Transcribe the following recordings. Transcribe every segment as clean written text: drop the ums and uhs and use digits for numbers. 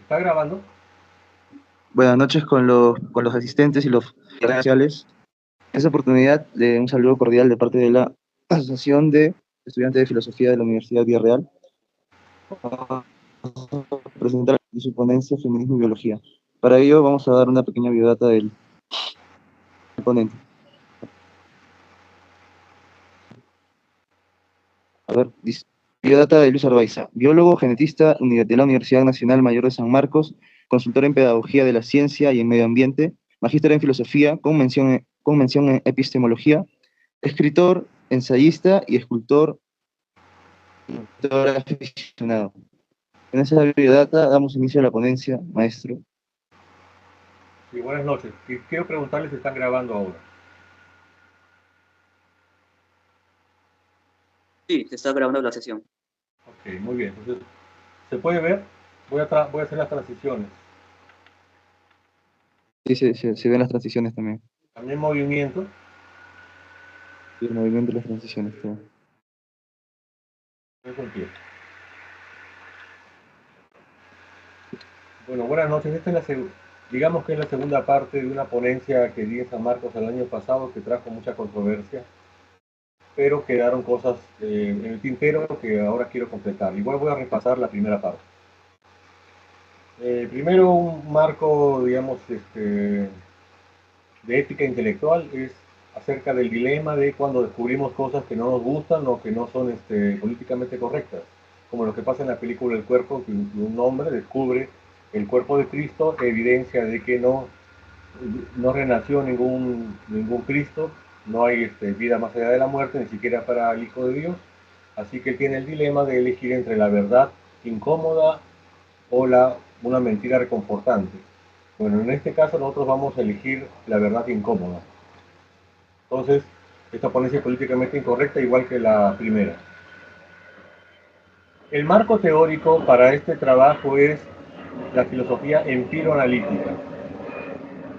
¿Está grabando? Buenas noches con los asistentes y los sociales. En esta oportunidad, un saludo cordial de parte de la Asociación de Estudiantes de Filosofía de la Universidad Villarreal. Vamos a presentar su ponencia Feminismo y Biología. Para ello, vamos a dar una pequeña biodata del ponente. A ver, dice, biodata de Luis Arbaiza, biólogo, genetista de la Universidad Nacional Mayor de San Marcos, consultor en Pedagogía de la Ciencia y en Medio Ambiente, magíster en Filosofía con mención en Epistemología, escritor, ensayista y escultor, pintor aficionado. En esa biodata damos inicio a la ponencia, maestro. Sí, buenas noches. Quiero preguntarles si están grabando ahora. Sí, se está grabando la sesión. Ok, muy bien. Entonces, ¿se puede ver? Voy a hacer las transiciones. Sí, se ven las transiciones también. También movimiento. Sí, el movimiento de las transiciones. Todo. Eso empieza. Bueno, buenas noches. Esta es digamos que es la segunda parte de una ponencia que di en San Marcos el año pasado que trajo mucha controversia, pero quedaron cosas en el tintero que ahora quiero completar. Igual voy a repasar la primera parte. Primero, un marco, digamos, de ética intelectual es acerca del dilema de cuando descubrimos cosas que no nos gustan o que no son políticamente correctas, como lo que pasa en la película El Cuerpo, que un hombre descubre el cuerpo de Cristo, evidencia de que no renació ningún Cristo, no hay vida más allá de la muerte, ni siquiera para el Hijo de Dios, así que tiene el dilema de elegir entre la verdad incómoda o una mentira reconfortante. Bueno, en este caso nosotros vamos a elegir la verdad incómoda. Entonces, esta ponencia es políticamente incorrecta, igual que la primera. El marco teórico para este trabajo es la filosofía empiroanalítica.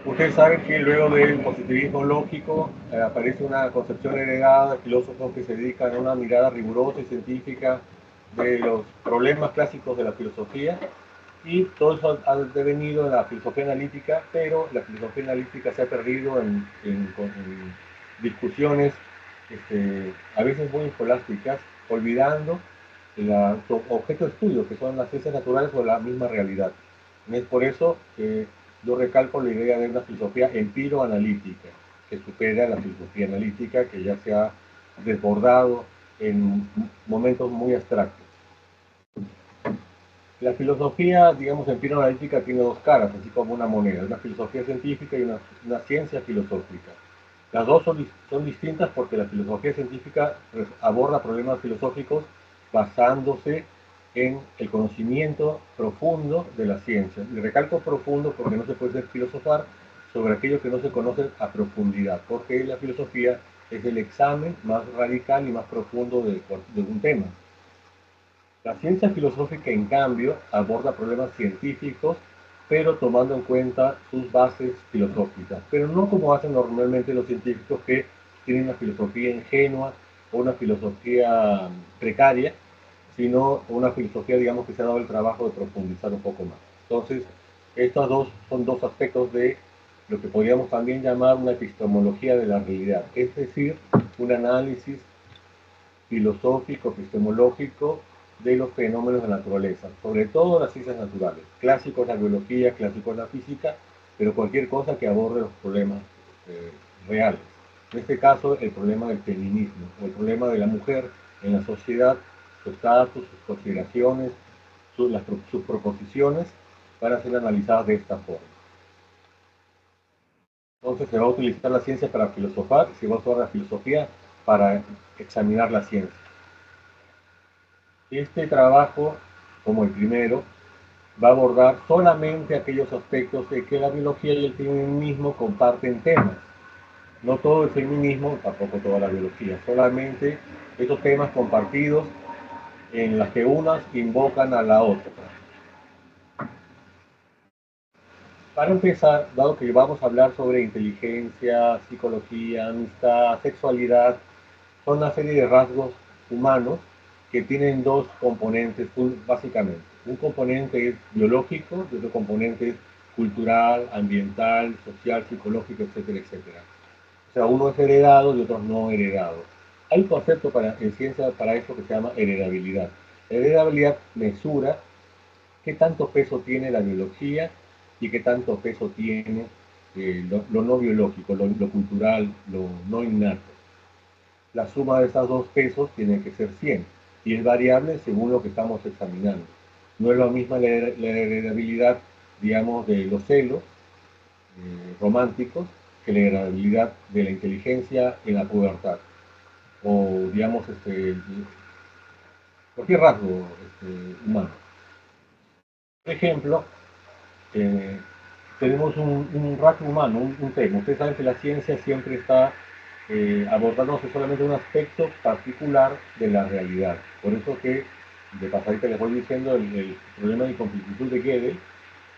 Ustedes saben que luego del positivismo lógico aparece una concepción heredada de filósofos que se dedican a una mirada rigurosa y científica de los problemas clásicos de la filosofía, y todo eso ha devenido en la filosofía analítica, pero la filosofía analítica se ha perdido en discusiones a veces muy escolásticas, olvidando su objeto de estudio, que son las ciencias naturales o la misma realidad. Y es por eso que yo recalco la idea de una filosofía empiroanalítica, que supera la filosofía analítica, que ya se ha desbordado en momentos muy abstractos. La filosofía, digamos, empírico-analítica tiene dos caras, así como una moneda, una filosofía científica y una ciencia filosófica. Las dos son distintas porque la filosofía científica aborda problemas filosóficos basándose en el conocimiento profundo de la ciencia. Y recalco profundo porque no se puede filosofar sobre aquello que no se conoce a profundidad, porque la filosofía es el examen más radical y más profundo de un tema. La ciencia filosófica, en cambio, aborda problemas científicos, pero tomando en cuenta sus bases filosóficas, pero no como hacen normalmente los científicos, que tienen una filosofía ingenua o una filosofía precaria, sino una filosofía, digamos, que se ha dado el trabajo de profundizar un poco más. Entonces, estos dos son dos aspectos de lo que podríamos también llamar una epistemología de la realidad, es decir, un análisis filosófico, epistemológico de los fenómenos de la naturaleza, sobre todo las ciencias naturales. Clásico es la biología, clásico es la física, pero cualquier cosa que aborde los problemas reales. En este caso, el problema del feminismo, o el problema de la mujer en la sociedad, su estatus, sus consideraciones, sus proposiciones, van a ser analizadas de esta forma. Entonces se va a utilizar la ciencia para filosofar, se va a usar la filosofía para examinar la ciencia. Este trabajo, como el primero, va a abordar solamente aquellos aspectos de que la biología y el feminismo comparten temas. No todo el feminismo, tampoco toda la biología, solamente esos temas compartidos en las que unas invocan a la otra. Para empezar, dado que vamos a hablar sobre inteligencia, psicología, amistad, sexualidad, son una serie de rasgos humanos que tienen dos componentes básicamente. Un componente es biológico y otro componente es cultural, ambiental, social, psicológico, etcétera, etcétera. O sea, uno es heredado y otros no heredado. Hay un concepto en ciencia para eso que se llama heredabilidad. La heredabilidad mesura qué tanto peso tiene la biología y qué tanto peso tiene lo no biológico, lo cultural, lo no innato. La suma de esos dos pesos tiene que ser 100 y es variable según lo que estamos examinando. No es lo mismo la heredabilidad, digamos, de los celos románticos que la heredabilidad de la inteligencia en la pubertad. O, digamos, cualquier rasgo humano. Por ejemplo, eh, tenemos un rasgo humano, un tema. Ustedes saben que la ciencia siempre está abordándose solamente un aspecto particular de la realidad. Por eso que, de pasadita les voy diciendo, el problema de incompletitud de Gödel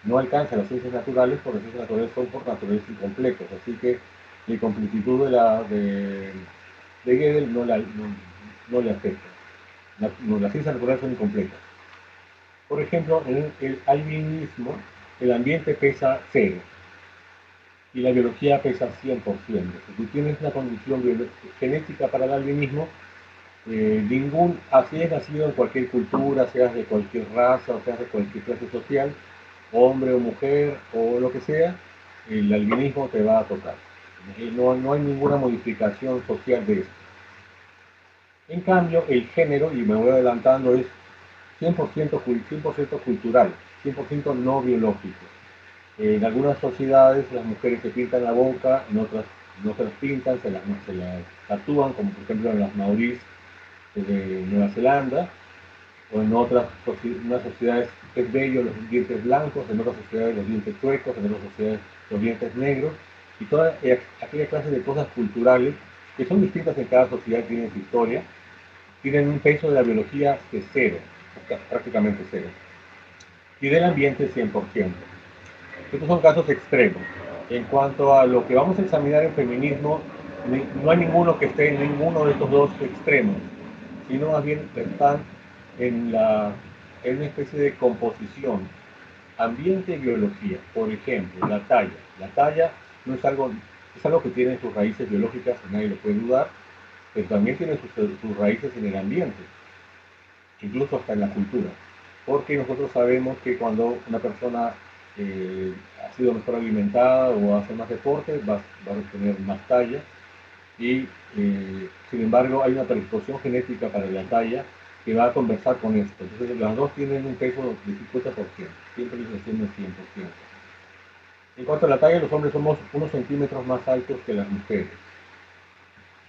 no alcanza las ciencias naturales porque las ciencias naturales son por naturaleza incompletos. Así que la incompletitud de Gödel no le afecta. Las ciencias naturales son incompletas. Por ejemplo, en el albinismo, el ambiente pesa 0 y la biología pesa 100%. Si tú tienes una condición genética para el albinismo, así es nacido en cualquier cultura, seas de cualquier raza, o seas de cualquier clase social, hombre o mujer o lo que sea, el albinismo te va a tocar. No hay ninguna modificación social de esto. En cambio, el género, y me voy adelantando, es 100%, 100% cultural, 100% no biológico. En algunas sociedades las mujeres se pintan la boca, en otras no se las pintan, se las tatúan, como por ejemplo en las maoríes de Nueva Zelanda, o en unas sociedades es bello los dientes blancos, en otras sociedades los dientes chuecos, en otras sociedades los dientes negros, y toda aquella clase de cosas culturales que son distintas en cada sociedad, tienen su historia, tienen un peso de la biología de 0, prácticamente 0, y del ambiente 100%. Estos son casos extremos. En cuanto a lo que vamos a examinar en feminismo, no hay ninguno que esté en ninguno de estos dos extremos, sino más bien están en una especie de composición, ambiente y biología. Por ejemplo, la talla. La talla no es algo que tiene sus raíces biológicas, nadie lo puede dudar, pero también tiene sus raíces en el ambiente, incluso hasta en la cultura. Porque nosotros sabemos que cuando una persona ha sido mejor alimentada o hace más deporte, va a tener más talla. Y sin embargo hay una predisposición genética para la talla que va a conversar con esto. Entonces las dos tienen un peso de 50%, siempre les decimos 100%. En cuanto a la talla, los hombres somos unos centímetros más altos que las mujeres.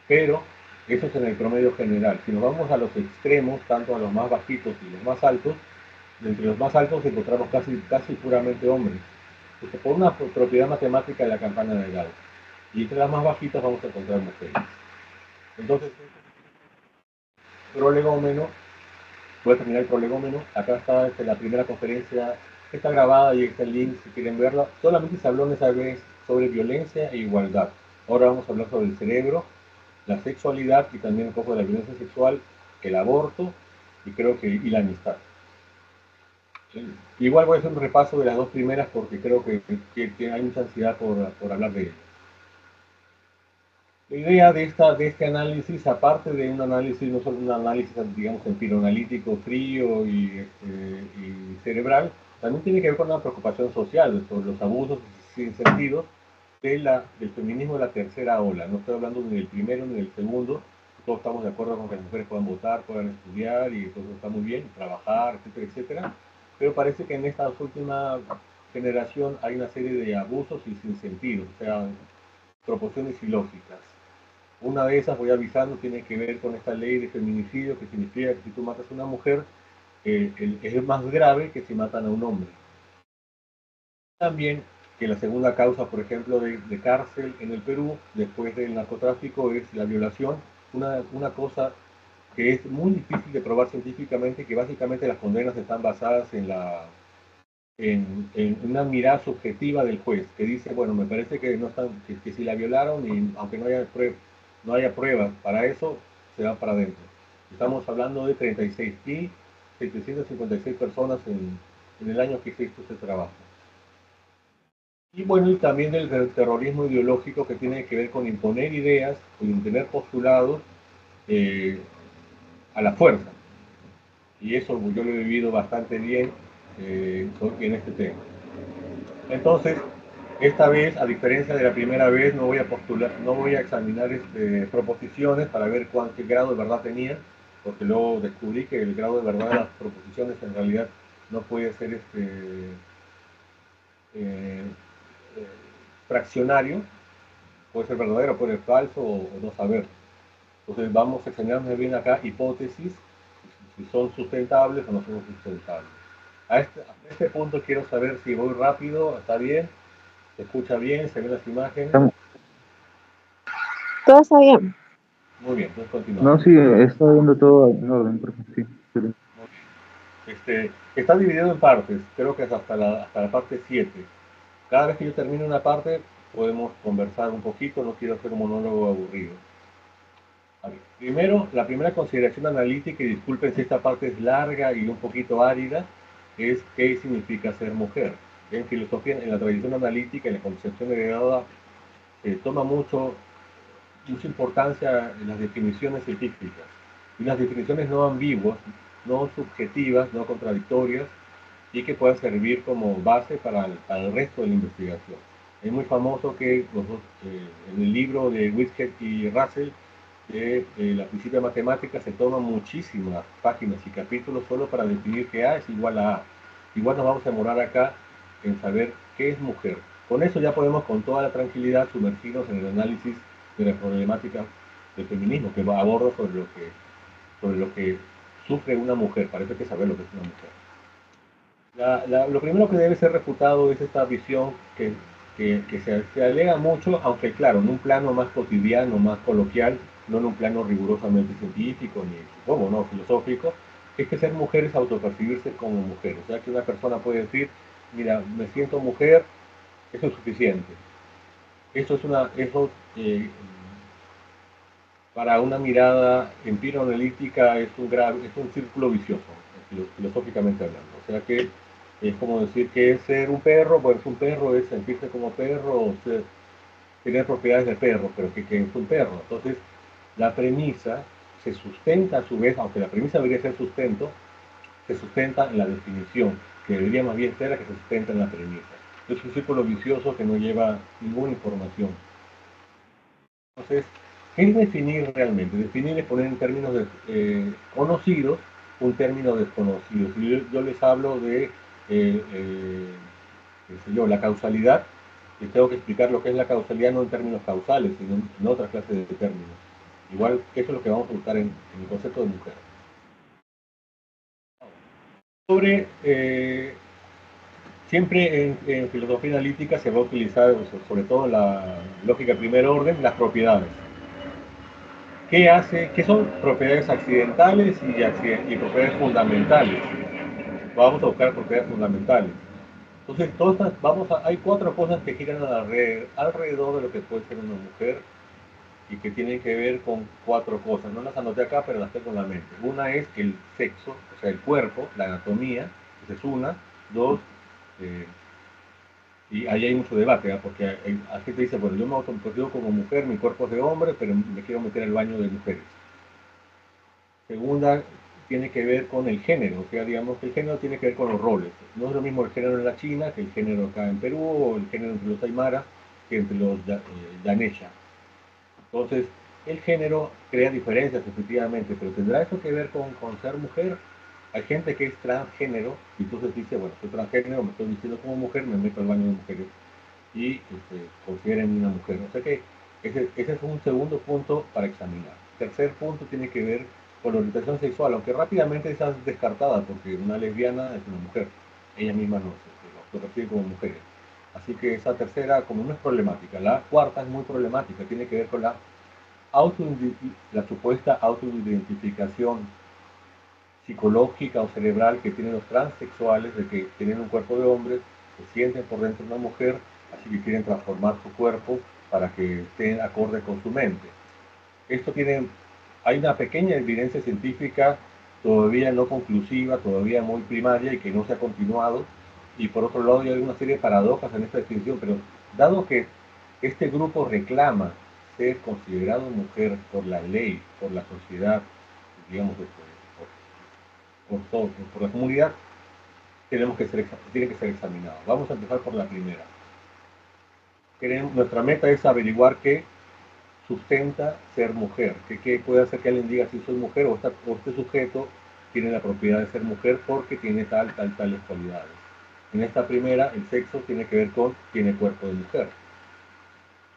Pero eso es en el promedio general. Si nos vamos a los extremos, tanto a los más bajitos y los más altos, entre los más altos encontramos casi puramente hombres. Porque por una propiedad matemática de la campana de Gauss. Y entre las más bajitas vamos a encontrar mujeres. Entonces, prolegómeno, voy a terminar el prolegómeno. Acá está la primera conferencia, está grabada y está el link si quieren verla. Solamente se habló en esa vez sobre violencia e igualdad. Ahora vamos a hablar sobre el cerebro, la sexualidad y también un poco de la violencia sexual, el aborto y creo y la amistad. Igual voy a hacer un repaso de las dos primeras porque creo que hay mucha ansiedad por hablar de ellas. La idea de este análisis, aparte de un análisis, no solo un análisis, digamos, empiroanalítico, frío y cerebral, también tiene que ver con una preocupación social sobre los abusos sin sentido del feminismo de la tercera ola. No estoy hablando ni del primero ni del segundo. Todos estamos de acuerdo con que las mujeres puedan votar, puedan estudiar y todo está muy bien, trabajar, etcétera, etcétera. Pero parece que en esta última generación hay una serie de abusos y sin sentido, o sea, proporciones ilógicas. Una de esas, voy avisando, tiene que ver con esta ley de feminicidio, que significa que si tú matas a una mujer, es más grave que si matan a un hombre. También que la segunda causa, por ejemplo, de cárcel en el Perú, después del narcotráfico, es la violación, una cosa que es muy difícil de probar científicamente, que básicamente las condenas están basadas en una mirada subjetiva del juez, que dice, bueno, me parece que, no están, que si la violaron, y aunque no haya pruebas para eso, se va para adentro. Estamos hablando de 36 pi, 756 personas en el año que se hizo este trabajo. Y bueno, y también del terrorismo ideológico que tiene que ver con imponer ideas, con imponer postulados eh, a la fuerza. Y eso yo lo he vivido bastante bien en este tema. Entonces, esta vez, a diferencia de la primera vez, no voy a postular, no voy a examinar proposiciones para ver qué grado de verdad tenían, porque luego descubrí que el grado de verdad de las proposiciones en realidad no puede ser eh, fraccionario, puede ser verdadero, puede ser falso o no saber. Entonces vamos a examinar muy bien acá hipótesis, si son sustentables o no son sustentables. Hasta este punto quiero saber si voy rápido, está bien, se escucha bien, se ven las imágenes. Todo está bien. Muy bien, entonces continuamos. No, sí, está viendo todo en orden, profe, sí. Está dividido en partes, creo que es hasta la parte 7. Cada vez que yo termine una parte, podemos conversar un poquito, no quiero hacer un monólogo aburrido. A ver, primero, la primera consideración analítica, y disculpen si esta parte es larga y un poquito árida, es qué significa ser mujer. En filosofía, en la tradición analítica, en la concepción heredada, se toma mucha importancia en las definiciones científicas. Y las definiciones no ambiguas, no subjetivas, no contradictorias, y que puedan servir como base para el resto de la investigación. Es muy famoso que en el libro de Whitehead y Russell, la principio de matemáticas, se toman muchísimas páginas y capítulos solo para definir que A es igual a A. Igual nos vamos a demorar acá en saber qué es mujer. Con eso ya podemos con toda la tranquilidad sumergirnos en el análisis de la problemática del feminismo, que aborda sobre lo que sufre una mujer. Parece que saber lo que es una mujer. Lo primero que debe ser refutado es esta visión que se alega mucho, aunque claro, en un plano más cotidiano, más coloquial, no en un plano rigurosamente científico ni supongo, no filosófico, es que ser mujer es autopercibirse como mujer. O sea que una persona puede decir, mira, me siento mujer, eso es suficiente. Eso para una mirada empírico-analítica es un círculo vicioso, filosóficamente hablando. O sea que es como decir que es ser un perro, bueno, es un perro, es sentirse como perro, o tener propiedades de perro, pero que es un perro. Entonces, la premisa se sustenta a su vez, aunque la premisa debería ser sustento, se sustenta en la definición, que debería más bien ser la que se sustenta en la premisa. Es un círculo vicioso que no lleva ninguna información. Entonces, ¿qué es definir realmente? Definir es poner en términos conocidos un término desconocido. Si yo les hablo de la causalidad, les tengo que explicar lo que es la causalidad no en términos causales, sino en otra clase de términos. Igual que eso es lo que vamos a buscar en el concepto de mujer. Siempre en filosofía analítica se va a utilizar, sobre todo en la lógica de primer orden, las propiedades. ¿Qué son propiedades accidentales y propiedades fundamentales? Vamos a buscar propiedades fundamentales. Entonces, hay 4 cosas que giran alrededor de lo que puede ser una mujer y que tienen que ver con 4 cosas. No las anoté acá, pero las tengo en la mente. Una es el sexo, o sea, el cuerpo, la anatomía, esa es una. 2, y ahí hay mucho debate, ¿eh? Porque hay gente que dice, bueno, yo me autopercibo como mujer, mi cuerpo es de hombre, pero me quiero meter al baño de mujeres. Segunda, tiene que ver con el género, o sea, digamos que el género tiene que ver con los roles. No es lo mismo el género en la China que el género acá en Perú, o el género entre los Aymara que entre los Yanesha. Entonces, el género crea diferencias, efectivamente, pero ¿tendrá eso que ver con ser mujer? Hay gente que es transgénero y entonces dice, bueno, soy transgénero, me estoy vistiendo como mujer, me meto al baño de mujeres y consideren una mujer. O sea que ese es un segundo punto para examinar. Tercer punto tiene que ver con la orientación sexual, aunque rápidamente está descartada porque una lesbiana es una mujer, ella misma no lo percibe como mujeres. Así que esa tercera, como no es problemática, la cuarta es muy problemática, tiene que ver con la supuesta autoidentificación psicológica o cerebral que tienen los transexuales de que tienen un cuerpo de hombre, se sienten por dentro de una mujer, así que quieren transformar su cuerpo para que esté acorde con su mente. Hay una pequeña evidencia científica todavía no conclusiva, todavía muy primaria y que no se ha continuado. Y por otro lado, hay una serie de paradojas en esta definición, pero dado que este grupo reclama ser considerado mujer por la ley, por la sociedad, digamos, por la comunidad, tiene que ser examinado. Vamos a empezar por la primera. Nuestra meta es averiguar qué sustenta ser mujer, qué puede hacer que alguien diga si soy mujer o este sujeto tiene la propiedad de ser mujer porque tiene tales cualidades. En esta primera, el sexo tiene que ver con tiene cuerpo de mujer.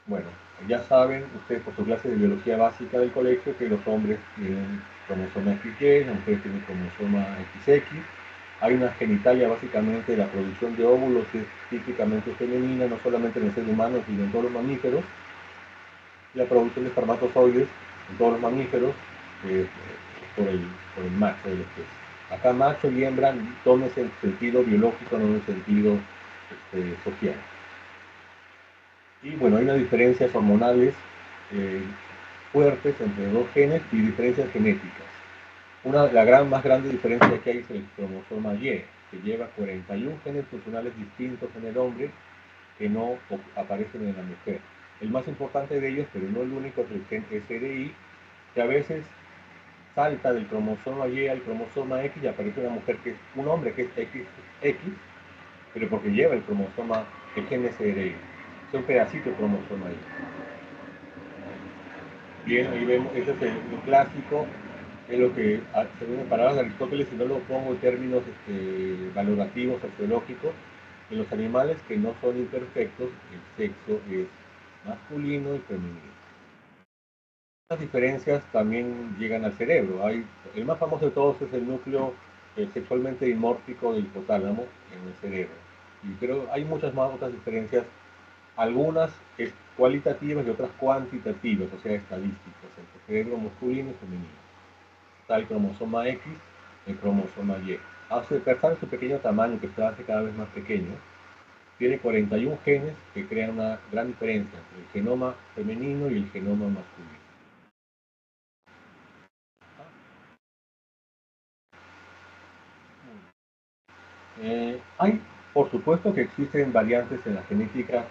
Bueno, ya saben ustedes por su clase de biología básica del colegio que los hombres tienen cromosoma XY, las mujeres tienen cromosoma XX. Hay una genitalia básicamente, la producción de óvulos es típicamente femenina, no solamente en el ser humano, sino en todos los mamíferos. La producción de espermatozoides en todos los mamíferos por el macho de la especie. Acá macho y hembra, tómese en sentido biológico, no en sentido social. Y bueno, hay unas diferencias hormonales fuertes entre dos genes y diferencias genéticas. La más grande diferencia que hay es el cromosoma Y, que lleva 41 genes funcionales distintos en el hombre que no aparecen en la mujer. El más importante de ellos, pero no el único, es el gen SRI, que a veces salta del cromosoma Y al cromosoma X y aparece una mujer que es un hombre que es XX, pero porque lleva el gen SRI. Es un pedacito de cromosoma Y. Bien, ahí vemos, ese es el clásico, es lo que, según palabras de Aristóteles, si no lo pongo en términos valorativos, sociológicos, en los animales que no son imperfectos, el sexo es masculino y femenino. Las diferencias también llegan al cerebro. El más famoso de todos es el núcleo sexualmente dimórfico del hipotálamo en el cerebro. Pero hay muchas más otras diferencias, algunas cualitativas y otras cuantitativas, o sea, estadísticas, entre cerebro masculino y femenino. Está el cromosoma X, el cromosoma Y. A pesar de su pequeño tamaño, que se hace cada vez más pequeño, tiene 41 genes que crean una gran diferencia entre el genoma femenino y el genoma masculino. Hay, por supuesto, que existen variantes en la genética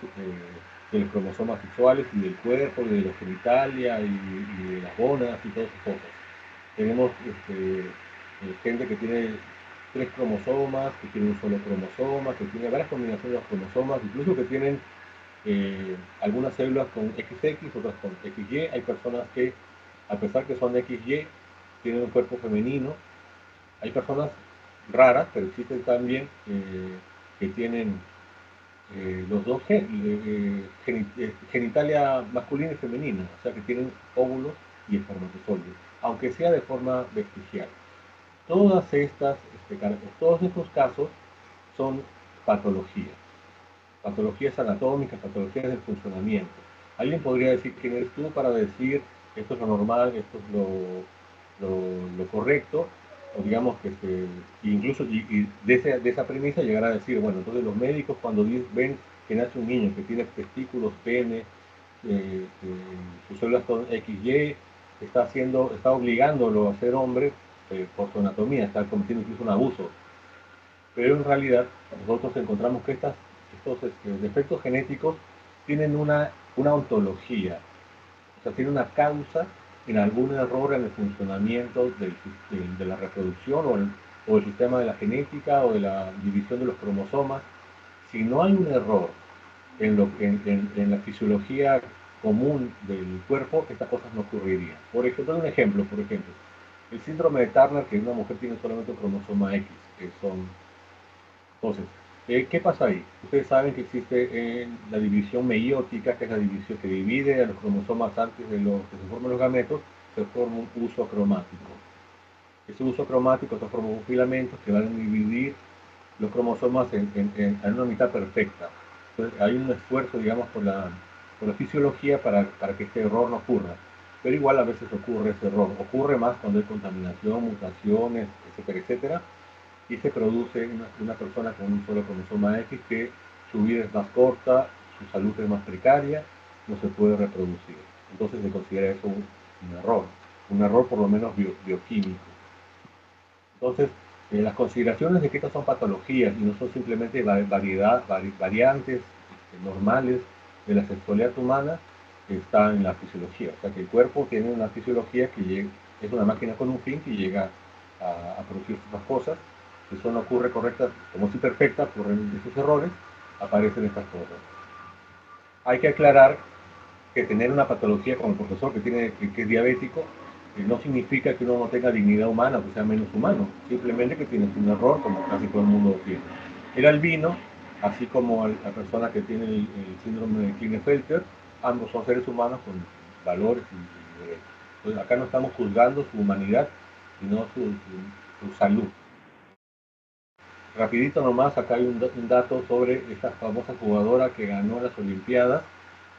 de los cromosomas sexuales y del cuerpo, y de la genitalia y de las gónadas y todas esas cosas. Tenemos gente que tiene 3 cromosomas, que tiene un solo cromosoma, que tiene varias combinaciones de los cromosomas, incluso que tienen algunas células con XX, otras con XY. Hay personas que, a pesar que son XY, tienen un cuerpo femenino. Hay personas raras, pero existen también que tienen los dos genitalia masculina y femenina, o sea que tienen óvulos y espermatozoides, aunque sea de forma vestigial. Todos estos casos son patologías anatómicas, patologías del funcionamiento. Alguien podría decir quién eres tú para decir esto es lo normal, esto es lo correcto, o digamos que incluso de esa premisa llegar a decir, bueno, entonces los médicos cuando ven que nace un niño que tiene testículos, pene, sus células son XY, está obligándolo a ser hombre por su anatomía, está cometiendo incluso un abuso. Pero en realidad nosotros encontramos que estos defectos genéticos tienen una ontología, o sea, tienen una causa en algún error en el funcionamiento de la reproducción o el sistema de la genética o de la división de los cromosomas. Si no hay un error en la fisiología común del cuerpo, estas cosas no ocurrirían. Por ejemplo, el síndrome de Turner, que una mujer tiene solamente un cromosoma X, que son... Entonces, ¿qué pasa ahí? Ustedes saben que existe la división meiótica, que es la división que divide a los cromosomas antes de que se formen los gametos, se forma un uso cromático. Ese uso cromático se forma un filamento que van a dividir los cromosomas en una mitad perfecta. Entonces, hay un esfuerzo, digamos, por la fisiología para que este error no ocurra. Pero igual a veces ocurre ese error. Ocurre más cuando hay contaminación, mutaciones, etcétera, etcétera. Y se produce una persona con un solo cromosoma X que su vida es más corta, su salud es más precaria, no se puede reproducir. Entonces se considera eso un error por lo menos bioquímico. Entonces, las consideraciones de que estas son patologías y no son simplemente variantes normales de la sexualidad humana, está en la fisiología. O sea, que el cuerpo tiene una fisiología que es una máquina con un fin que llega a producir estas cosas. Si eso no ocurre correcta, como si perfecta, ocurren esos errores, aparecen estas cosas. Hay que aclarar que tener una patología como el profesor que es diabético no significa que uno no tenga dignidad humana o que sea menos humano, simplemente que tienes un error como casi todo el mundo tiene. El albino, así como la persona que tiene el síndrome de Klinefelter, ambos son seres humanos con valores y derechos. Entonces acá no estamos juzgando su humanidad, sino su salud. Rapidito nomás, acá hay un dato sobre esta famosa jugadora que ganó las Olimpiadas,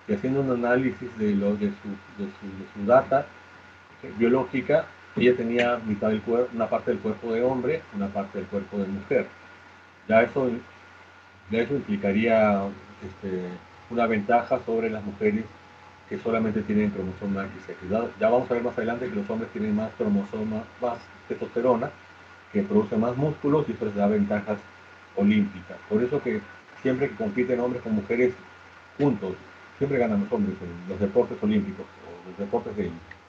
y haciendo un análisis de su data biológica, ella tenía mitad del cuerpo, una parte del cuerpo de hombre, una parte del cuerpo de mujer. Ya eso, ya eso implicaría una ventaja sobre las mujeres que solamente tienen cromosoma XX. Ya vamos a ver más adelante que los hombres tienen más cromosomas, más testosterona, que produce más músculos y eso les da ventajas olímpicas. Por eso que siempre que compiten hombres con mujeres juntos, siempre ganan los hombres en los deportes olímpicos o los deportes de élite.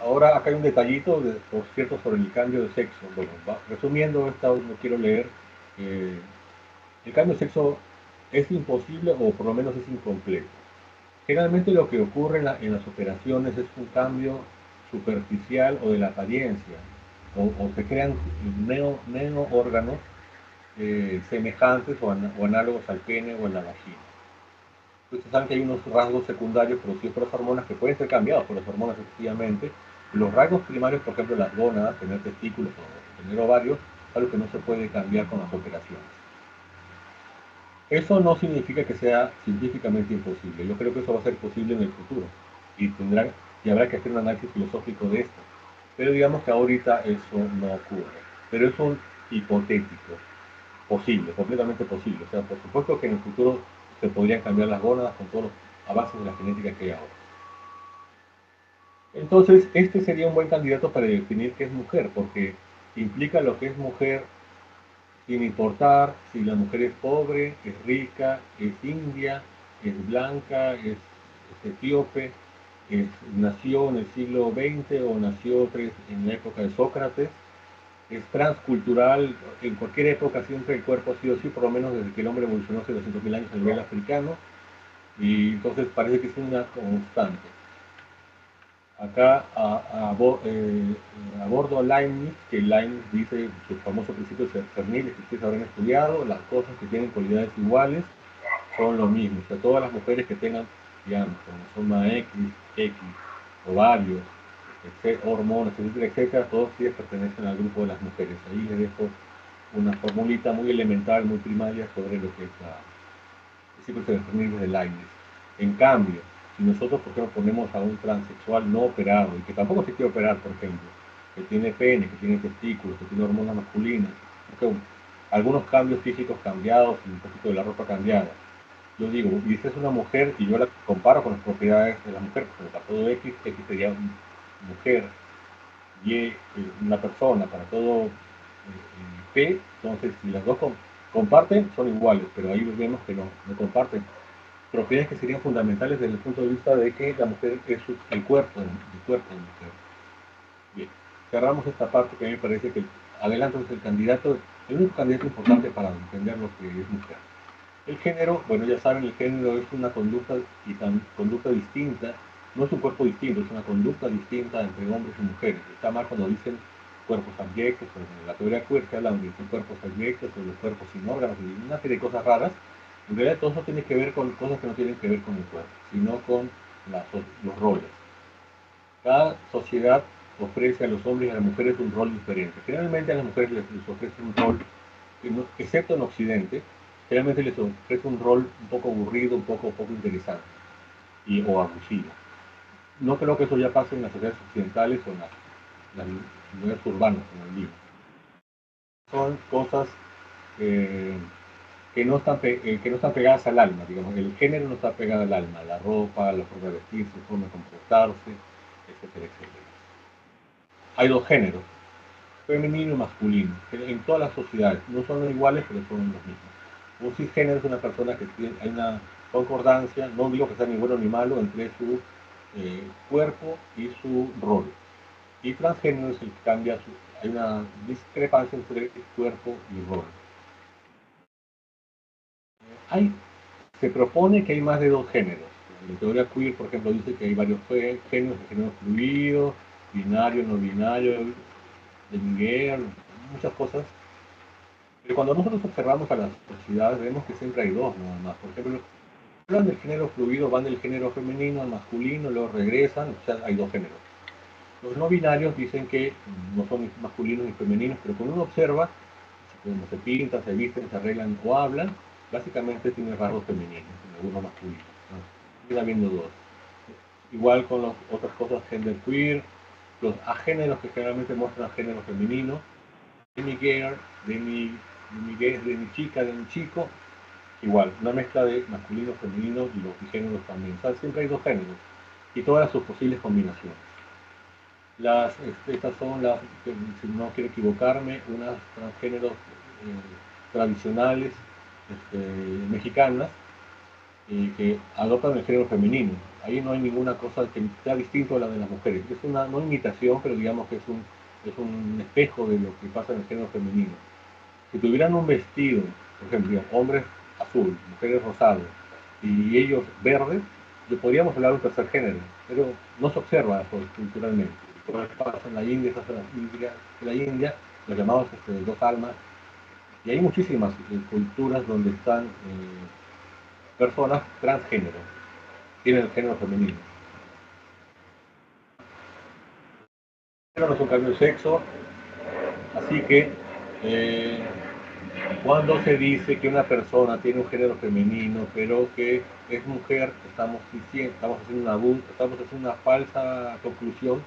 Ahora acá hay un detallito, por cierto, sobre el cambio de sexo. Bueno, resumiendo, esta no quiero leer. eh, el cambio de sexo es imposible o por lo menos es incompleto. Generalmente lo que ocurre en las operaciones es un cambio superficial o de la apariencia, o se crean neo órganos semejantes o análogos al pene o en la vagina. Ustedes saben que hay unos rasgos secundarios producidos por las hormonas que pueden ser cambiados por las hormonas efectivamente. Los rasgos primarios, por ejemplo, las gónadas, tener testículos o tener ovarios, es algo que no se puede cambiar con las operaciones. Eso no significa que sea científicamente imposible. Yo creo que eso va a ser posible en el futuro y habrá que hacer un análisis filosófico de esto. Pero digamos que ahorita eso no ocurre. Pero es un hipotético, posible, completamente posible. O sea, por supuesto que en el futuro se podrían cambiar las gónadas con todos los avances de la genética que hay ahora. Entonces, este sería un buen candidato para definir qué es mujer, porque implica lo que es mujer sin importar si la mujer es pobre, es rica, es india, es blanca, es etíope, nació en el siglo XX o nació en la época de Sócrates, es transcultural, en cualquier época siempre el cuerpo ha sido así, por lo menos desde que el hombre evolucionó hace 200.000 años a nivel africano, y entonces parece que es una constante. Acá abordo a Leibniz, que Leibniz dice su famoso principio cerniles que ustedes habrán estudiado, las cosas que tienen cualidades iguales son lo mismo. O sea, todas las mujeres que tengan, digamos, cromosoma X, ovarios, hormonas, etcétera, etcétera, todos ellos pertenecen al grupo de las mujeres. Ahí les dejo una formulita muy elemental, muy primaria sobre lo que es el principio cerniles de Leibniz. En cambio, si nosotros, por ejemplo, ponemos a un transexual no operado, y que tampoco se quiere operar, por ejemplo, que tiene pene, que tiene testículos, que tiene hormonas masculinas, algunos cambios físicos cambiados y un poquito de la ropa cambiada. Yo digo, y esta es una mujer, y yo la comparo con las propiedades de la mujer, porque para todo X sería mujer, Y una persona, para todo P, entonces si las dos comparten, son iguales, pero ahí vemos que no comparten propiedades que serían fundamentales desde el punto de vista de que la mujer es el cuerpo de mujer. Bien, cerramos esta parte que a mí me parece que adelanto es el único candidato importante para entender lo que es mujer. El género, bueno, ya saben, el género es una conducta distinta, no es un cuerpo distinto, es una conducta distinta entre hombres y mujeres. Está mal cuando dicen cuerpos abyectos, o en la teoría queer que hablan de cuerpos abyectos o los cuerpos sin órganos y una serie de cosas raras. En realidad todo eso tiene que ver con cosas que no tienen que ver con el cuerpo, sino con los roles. Cada sociedad ofrece a los hombres y a las mujeres un rol diferente. Generalmente a las mujeres les ofrece un rol, excepto en Occidente, generalmente les ofrece un rol un poco aburrido, un poco interesante o abusivo. No creo que eso ya pase en las sociedades occidentales o en las ciudades urbanas, como digo. Son cosas que no están pegadas al alma, digamos, el género no está pegado al alma, la ropa, la forma de vestirse, la forma de comportarse, etcétera, etcétera. Hay dos géneros, femenino y masculino, en todas las sociedades. No son iguales, pero son los mismos. Un cisgénero es una persona que tiene, hay una concordancia, no digo que sea ni bueno ni malo, entre su cuerpo y su rol. Y transgénero es el que cambia, hay una discrepancia entre el cuerpo y el rol. Se propone que hay más de dos géneros. La teoría queer, por ejemplo, dice que hay varios géneros, géneros fluidos, binario, no binario, de muchas cosas. Pero cuando nosotros observamos a las sociedades, vemos que siempre hay dos nada más. Por ejemplo, hablan del género fluido, van del género femenino al masculino, luego regresan, o sea, hay dos géneros. Los no binarios dicen que no son ni masculinos ni femeninos, pero cuando uno observa, como se pintan, se visten, se arreglan o hablan, básicamente tiene rasgos femeninos, algunos masculinos. ¿No? Sigue habiendo dos. Igual con las otras cosas genderqueer, los agéneros que generalmente muestran género femenino, demi-girl, demi-chica, demi-chico, igual, una mezcla de masculino, femenino y los bigéneros también. O sea, siempre hay dos géneros y todas sus posibles combinaciones. Estas son las, si no quiero equivocarme, unas transgéneros tradicionales mexicanas que adoptan el género femenino. Ahí no hay ninguna cosa que sea distinto a la de las mujeres. Es una no imitación, pero digamos que es un espejo de lo que pasa en el género femenino. Si tuvieran un vestido, por ejemplo, hombres azul, mujeres rosado y ellos verdes, podríamos hablar de un tercer género, pero no se observa eso culturalmente. Como pasa en la India, los llamados dos almas, y hay muchísimas culturas donde están personas transgénero, tienen el género femenino. Pero no es un cambio de sexo, así que cuando se dice que una persona tiene un género femenino, pero que es mujer, estamos haciendo una falsa conclusión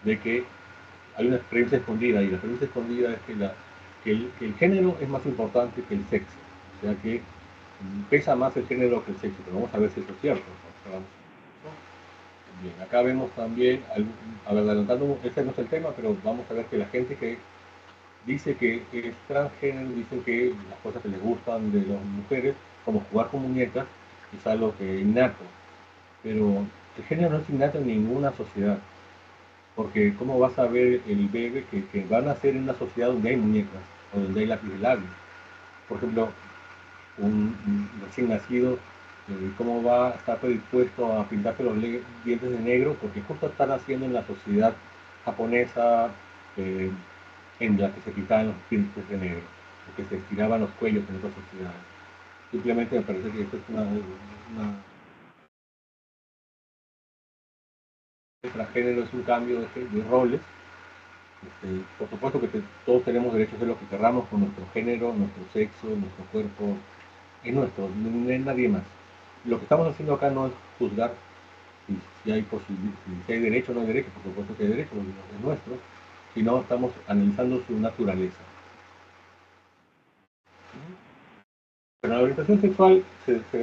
de que hay una experiencia escondida, y la experiencia escondida es que el género es más importante que el sexo, o sea que pesa más el género que el sexo, pero vamos a ver si eso es cierto. Bien, acá vemos también, adelantando, este no es el tema, pero vamos a ver que la gente que dice que es transgénero, dice que las cosas que les gustan de las mujeres, como jugar con muñecas, es algo que es innato. Pero el género no es innato en ninguna sociedad, porque ¿cómo vas a ver el bebé que van a nacer en una sociedad donde hay muñecas o donde hay lápiz de labio? Por ejemplo, un recién nacido, ¿cómo va a estar predispuesto a pintarse los dientes de negro? Porque justo están naciendo en la sociedad japonesa, en la que se quitaban los dientes de negro, que se estiraban los cuellos en otras sociedades. Simplemente me parece que esto es el transgénero es un cambio de roles. Por supuesto que todos tenemos derecho a hacer lo que querramos con nuestro género, nuestro sexo, nuestro cuerpo, es nuestro, no es nadie más. Lo que estamos haciendo acá no es juzgar si hay derecho o no hay derecho, por supuesto que hay derecho, es nuestro, sino estamos analizando su naturaleza. Pero la orientación sexual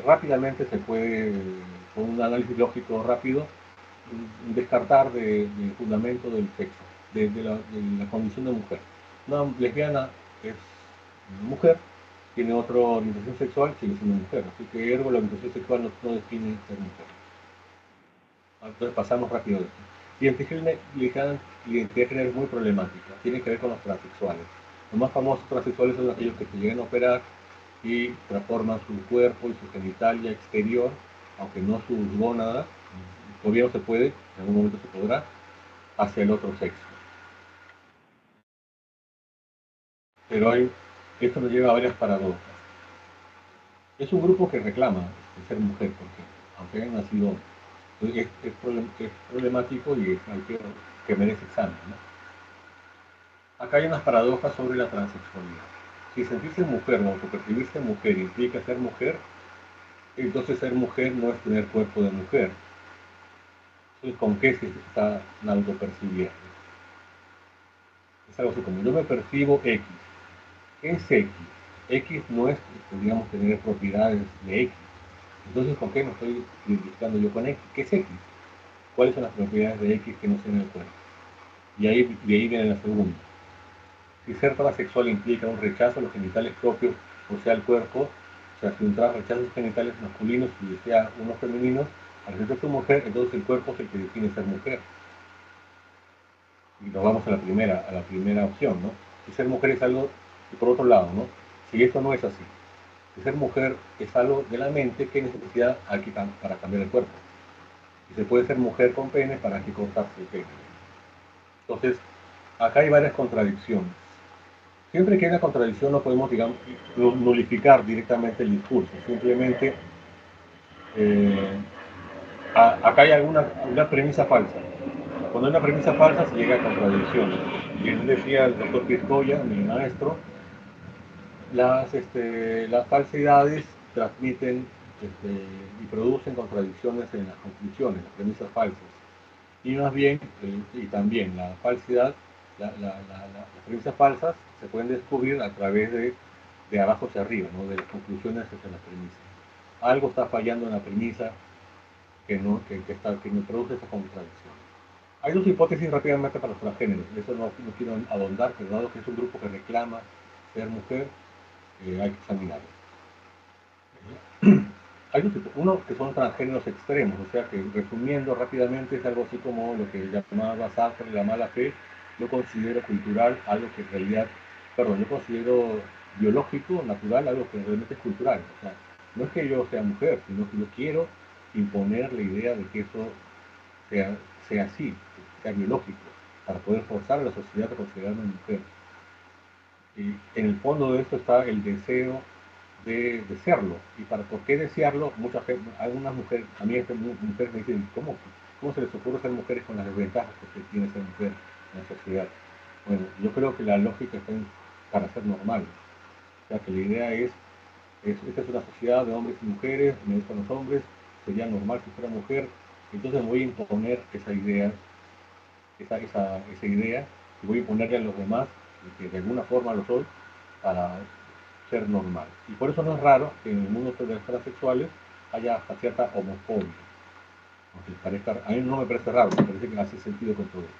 rápidamente se puede, con un análisis lógico rápido, descartar del fundamento del sexo, de la condición de mujer. Una lesbiana es mujer, tiene otra orientación sexual, sigue siendo mujer. Así que ergo la orientación sexual no define ser mujer. Entonces pasamos rápido de esto. Identidad de género es muy problemática, tiene que ver con los transexuales. Los más famosos transexuales son aquellos que se llegan a operar y transforman su cuerpo y su genitalia exterior, aunque no su gónada, todavía no se puede, en algún momento se podrá, hacia el otro sexo. Pero esto nos lleva a varias paradojas. Es un grupo que reclama ser mujer, porque aunque hayan nacido, es problemático y es algo que merece examen, ¿no? Acá hay unas paradojas sobre la transexualidad. Si sentirse mujer o autopercibirse mujer implica ser mujer, entonces ser mujer no es tener cuerpo de mujer. Entonces, ¿con qué se está autopercibiendo? Es algo así como yo me percibo X. ¿Qué es X? X no es, podríamos tener propiedades de X. Entonces, ¿con qué me estoy identificando yo con X? ¿Qué es X? ¿Cuáles son las propiedades de X que no sé en el cuerpo? Y de ahí viene la segunda. Si ser transexual implica un rechazo a los genitales propios, o sea, al cuerpo, o sea, si un trans rechaza sus genitales masculinos y desea unos femeninos, al ser su mujer, entonces el cuerpo es el que define ser mujer. Y nos vamos a la primera opción, ¿no? Si ser mujer es algo, y por otro lado, ¿no? Si esto no es así, si ser mujer es algo de la mente, ¿qué necesidad hay para cambiar el cuerpo? Y se puede ser mujer con pene, ¿para qué cortarse el pene? Entonces, acá hay varias contradicciones. Siempre que hay una contradicción no podemos, digamos, nulificar directamente el discurso. Simplemente, eh, acá hay una premisa falsa. Cuando hay una premisa falsa se llega a contradicciones. Y él decía el doctor Piscoya, mi maestro, las falsedades transmiten y producen contradicciones en las conclusiones, las premisas falsas. Y más bien, y también la falsidad, las premisas falsas se pueden descubrir a través de abajo hacia arriba, ¿no? De las conclusiones hacia las premisas. Algo está fallando en la premisa que me produce esa contradicción. Hay dos hipótesis rápidamente para los transgéneros. Eso no quiero ahondar, pero dado que es un grupo que reclama ser mujer, hay que examinarlo. Hay dos tipos. Uno que son transgéneros extremos, o sea que resumiendo rápidamente es algo así como lo que llamaba Sartre la mala fe. Yo considero cultural algo que en realidad, perdón, yo considero biológico, natural, algo que realmente es cultural. O sea, no es que yo sea mujer, sino que yo quiero imponer la idea de que eso sea, sea así, sea biológico, para poder forzar a la sociedad a considerarme mujer. Y en el fondo de esto está el deseo de serlo. ¿Y para por qué desearlo? Muchas gente, algunas mujeres, a mí mujeres me dicen, ¿cómo se les ocurre ser mujeres con las desventajas que tiene ser mujer en la sociedad? Bueno, yo creo que la lógica está para ser normal. O sea, que la idea esta es una sociedad de hombres y mujeres, me gustan los hombres, sería normal si fuera mujer, entonces voy a imponer esa idea, y voy a imponerle a los demás, que de alguna forma lo soy, para ser normal. Y por eso no es raro que en el mundo de los transexuales haya hasta cierta homofobia. Aunque parezca, a mí no me parece raro, me parece que hace sentido con todo esto.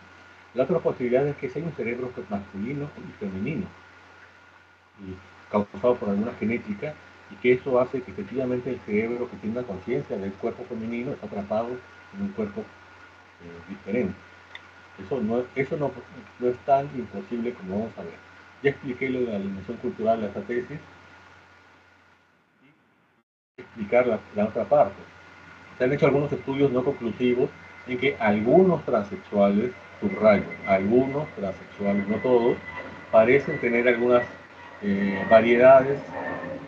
La otra posibilidad es que sea un cerebro masculino y femenino, y causado por alguna genética, y que eso hace que efectivamente el cerebro que tiene una conciencia del cuerpo femenino está atrapado en un cuerpo diferente. Eso no es tan imposible como vamos a ver. Ya expliqué lo de la dimensión cultural de esta tesis, explicar la otra parte. Se han hecho algunos estudios no conclusivos en que algunos transexuales, subrayo, algunos transexuales, no todos, parecen tener algunas variedades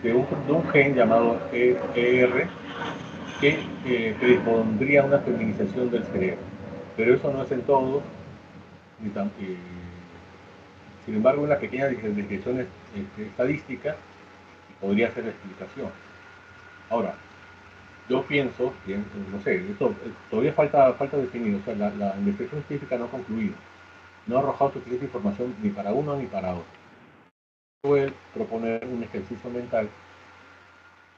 de un gen llamado ER que predispondría a una feminización del cerebro. Pero eso no es en todos, sin embargo, una pequeña desviación estadística podría ser la explicación. Ahora, yo pienso, no sé, esto todavía falta definir, o sea, la investigación científica no ha concluido, no ha arrojado suficiente información ni para uno ni para otro. Puede proponer un ejercicio mental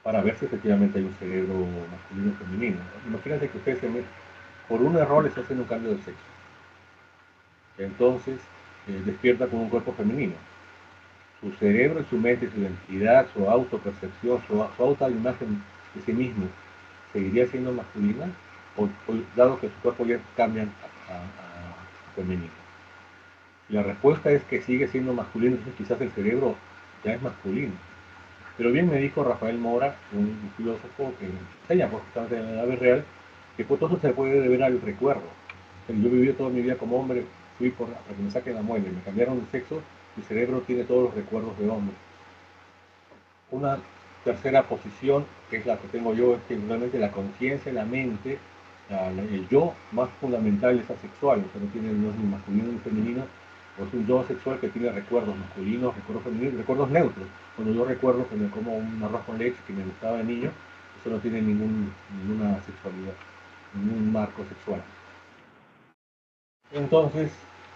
para ver si efectivamente hay un cerebro masculino o femenino. Imagínense que ustedes por un error les hacen un cambio de sexo. Entonces, despierta con un cuerpo femenino. Su cerebro, su mente, su identidad, su autopercepción, su autoimagen de sí mismo, ¿seguiría siendo masculina? O dado que su cuerpo ya cambia a femenino. Y la respuesta es que sigue siendo masculino, entonces quizás el cerebro ya es masculino. Pero bien me dijo Rafael Mora, un filósofo que enseña justamente en la vida real, que todo eso se puede deber al recuerdo. Yo viví toda mi vida como hombre, fui para que me saquen la muela y me cambiaron el sexo, mi cerebro tiene todos los recuerdos de hombre. Una tercera posición, que es la que tengo yo, es que realmente la conciencia, la mente, el yo más fundamental es asexual, o sea, no es ni masculino ni femenino, o es un yo asexual que tiene recuerdos masculinos, recuerdos femeninos, recuerdos neutros. Cuando yo recuerdo que me como un arroz con leche que me gustaba de niño, eso no tiene ninguna sexualidad, ningún marco sexual. Entonces,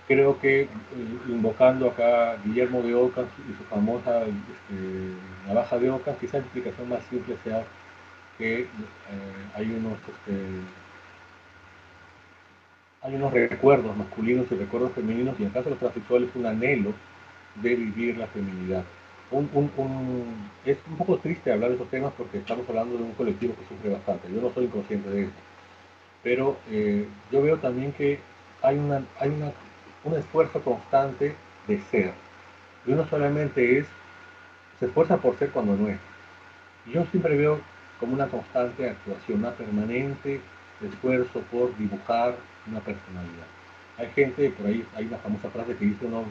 creo que invocando acá a Guillermo de Ockham y su famosa navaja de Ockham, quizá la explicación más simple sea que hay unos recuerdos masculinos y recuerdos femeninos, y en el caso de los transexuales un anhelo de vivir la feminidad. Es un poco triste hablar de esos temas porque estamos hablando de un colectivo que sufre bastante. Yo no soy inconsciente de eso, pero yo veo también que hay un esfuerzo constante de ser. Y uno solamente se esfuerza por ser cuando no es. Y yo siempre veo como una constante actuación, una permanente esfuerzo por dibujar una personalidad. Hay gente, por ahí hay una famosa frase que dice uno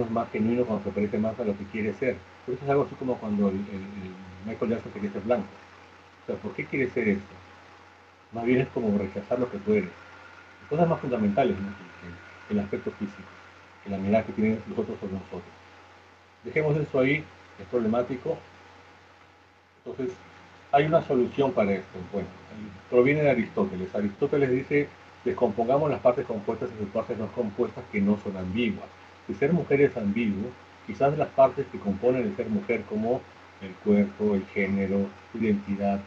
es más genuino cuando se parece más a lo que quiere ser. Pero eso es algo así como cuando el Michael Jackson quería ser blanco. O sea, ¿por qué quiere ser esto? Más bien es como rechazar lo que tú eres. Cosas más fundamentales, ¿no? que el aspecto físico, que la mirada que tienen los otros sobre nosotros. Dejemos eso ahí, es problemático. Entonces, hay una solución para esto. Bueno, proviene de Aristóteles. Aristóteles dice, descompongamos las partes compuestas en sus partes no compuestas que no son ambiguas. Si ser mujer es ambiguo, quizás las partes que componen el ser mujer, como el cuerpo, el género, la identidad,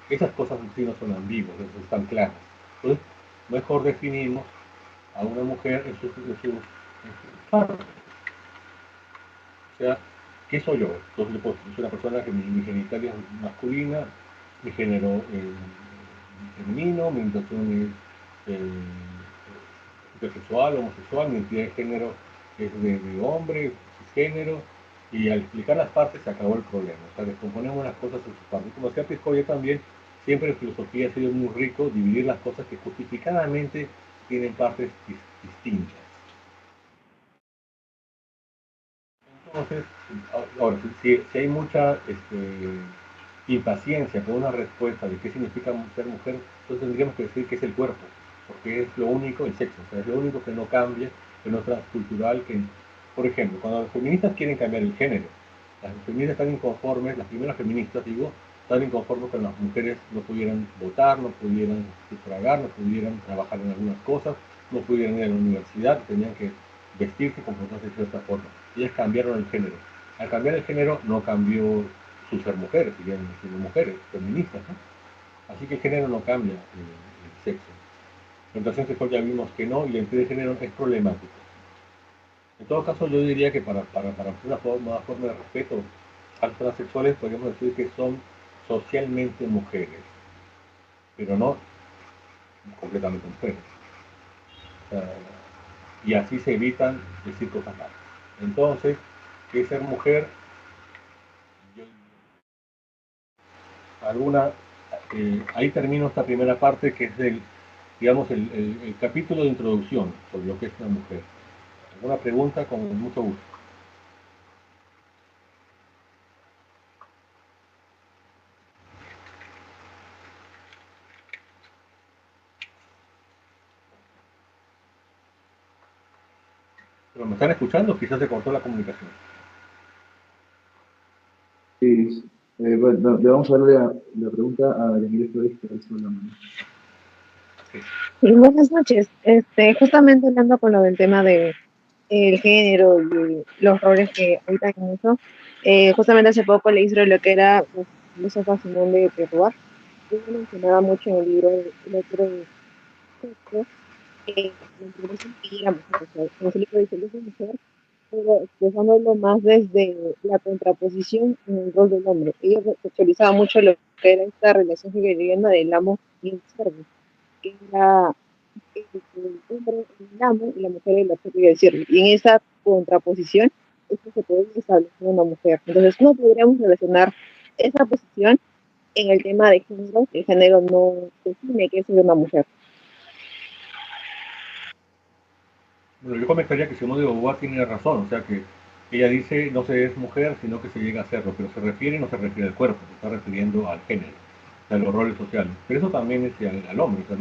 esas cosas en sí no son ambiguas, están claras. Entonces, mejor definimos a una mujer en sus partes. O sea, ¿qué soy yo? Entonces, pues, soy una persona que mi genitalia es masculina, mi género femenino, mi orientación es heterosexual, homosexual, mi identidad de género es de hombre, cisgénero, y al explicar las partes se acabó el problema. O sea, descomponemos las cosas en sus partes. Como decía Piscoya también, siempre en filosofía ha sido muy rico dividir las cosas que justificadamente tienen partes distintas. Entonces, ahora, si hay mucha impaciencia con una respuesta de qué significa ser mujer, entonces tendríamos que decir que es el cuerpo, porque es lo único, el sexo, o sea, es lo único que no cambia, que no es transcultural, que, por ejemplo, cuando las feministas quieren cambiar el género, las feministas están inconformes, las primeras feministas, digo, están inconformes con las mujeres no pudieran votar, no pudieran sufragar, no pudieran trabajar en algunas cosas, no pudieran ir a la universidad, tenían que vestirse y comportarse de cierta forma. Ellas cambiaron el género. Al cambiar el género no cambió su ser mujeres, siguen siendo mujeres, feministas, ¿no? Así que el género no cambia el sexo. La orientación sexual ya vimos que no, y la identidad de género es problemático. En todo caso, yo diría que para una forma de respeto a los transexuales, podríamos decir que son socialmente mujeres, pero no completamente mujeres. Y así se evitan decir cosas malas. Entonces, ¿qué es ser mujer? Yo, ahí termino esta primera parte que es digamos, el capítulo de introducción sobre lo que es una mujer. ¿Alguna pregunta? Con mucho gusto. ¿Pero me están escuchando? Quizás se cortó la comunicación. Sí, bueno, le vamos a darle la pregunta a Yamil Flores, que alzó la mano. Sí, buenas noches. Justamente hablando con lo del tema de el género y los roles que habitan en eso, justamente hace poco leí sobre lo que era la filósofa Simone de Beauvoir. Ella mencionaba mucho en el libro El otro sexo, la introducción que ella era mujer. O sea, en su libro dice, yo soy mujer, pero expresándolo más desde la contraposición en el rol del hombre. Ella sexualizaba mucho lo que era esta relación hegeliana del amo y el servo, que era el hombre en el amo y la mujer en el objeto de decirlo. Y en esa contraposición es que se puede establecer una mujer. Entonces no podríamos relacionar esa posición en el tema de género, que el género no define que es una mujer. Bueno, yo comentaría que Simone de Beauvoir tiene razón, o sea que ella dice no se es mujer, sino que se llega a serlo, pero se refiere, no se refiere al cuerpo, se está refiriendo al género, a los roles sociales. Pero eso también es al hombre, o sea,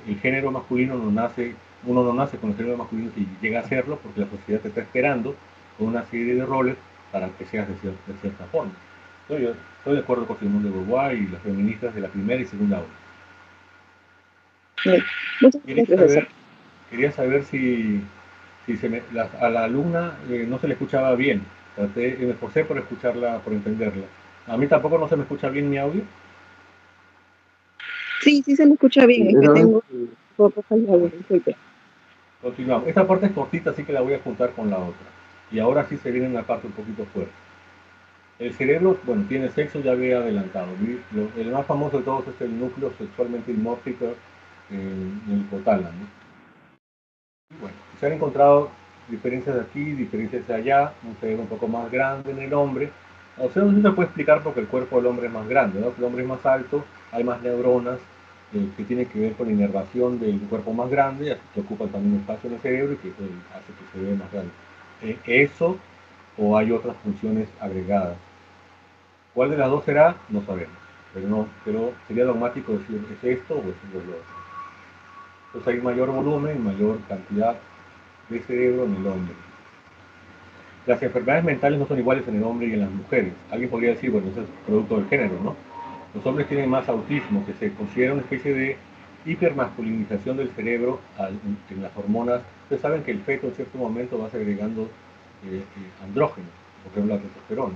el género masculino no nace, uno no nace con el género masculino si llega a serlo, porque la sociedad te está esperando con una serie de roles para que seas de cierta forma. Entonces, yo estoy de acuerdo con Simone de Beauvoir y las feministas de la primera y segunda ola. Sí. Muchas gracias. Quería saber si a la alumna no se le escuchaba bien. Me esforcé por escucharla, por entenderla. A mí tampoco no se me escucha bien mi audio. Sí, sí se me escucha bien, es que Esa vez, tengo poco callado, disculpe. Continuamos. Esta parte es cortita, así que la voy a juntar con la otra. Y ahora sí se viene una parte un poquito fuerte. El cerebro, bueno, tiene sexo, ya había adelantado. El más famoso de todos es el núcleo sexualmente dimórfico en el hipotálamo. Y bueno, se han encontrado diferencias de aquí, diferencias de allá, un cerebro un poco más grande en el hombre. O sea, no se puede explicar porque el cuerpo del hombre es más grande, ¿no? El hombre es más alto, hay más neuronas que tienen que ver con la inervación del cuerpo más grande, así que ocupan también espacio en el cerebro y que hace que se vea más grande. Eso o hay otras funciones agregadas. ¿Cuál de las dos será? No sabemos. Pero sería dogmático decir es esto o es lo otro. Entonces hay mayor volumen y mayor cantidad de cerebro en el hombre. Las enfermedades mentales no son iguales en el hombre y en las mujeres. Alguien podría decir, bueno, eso es producto del género, ¿no? Los hombres tienen más autismo, que se considera una especie de hipermasculinización del cerebro en las hormonas. Ustedes saben que el feto en cierto momento va segregando andrógenos, por ejemplo la testosterona.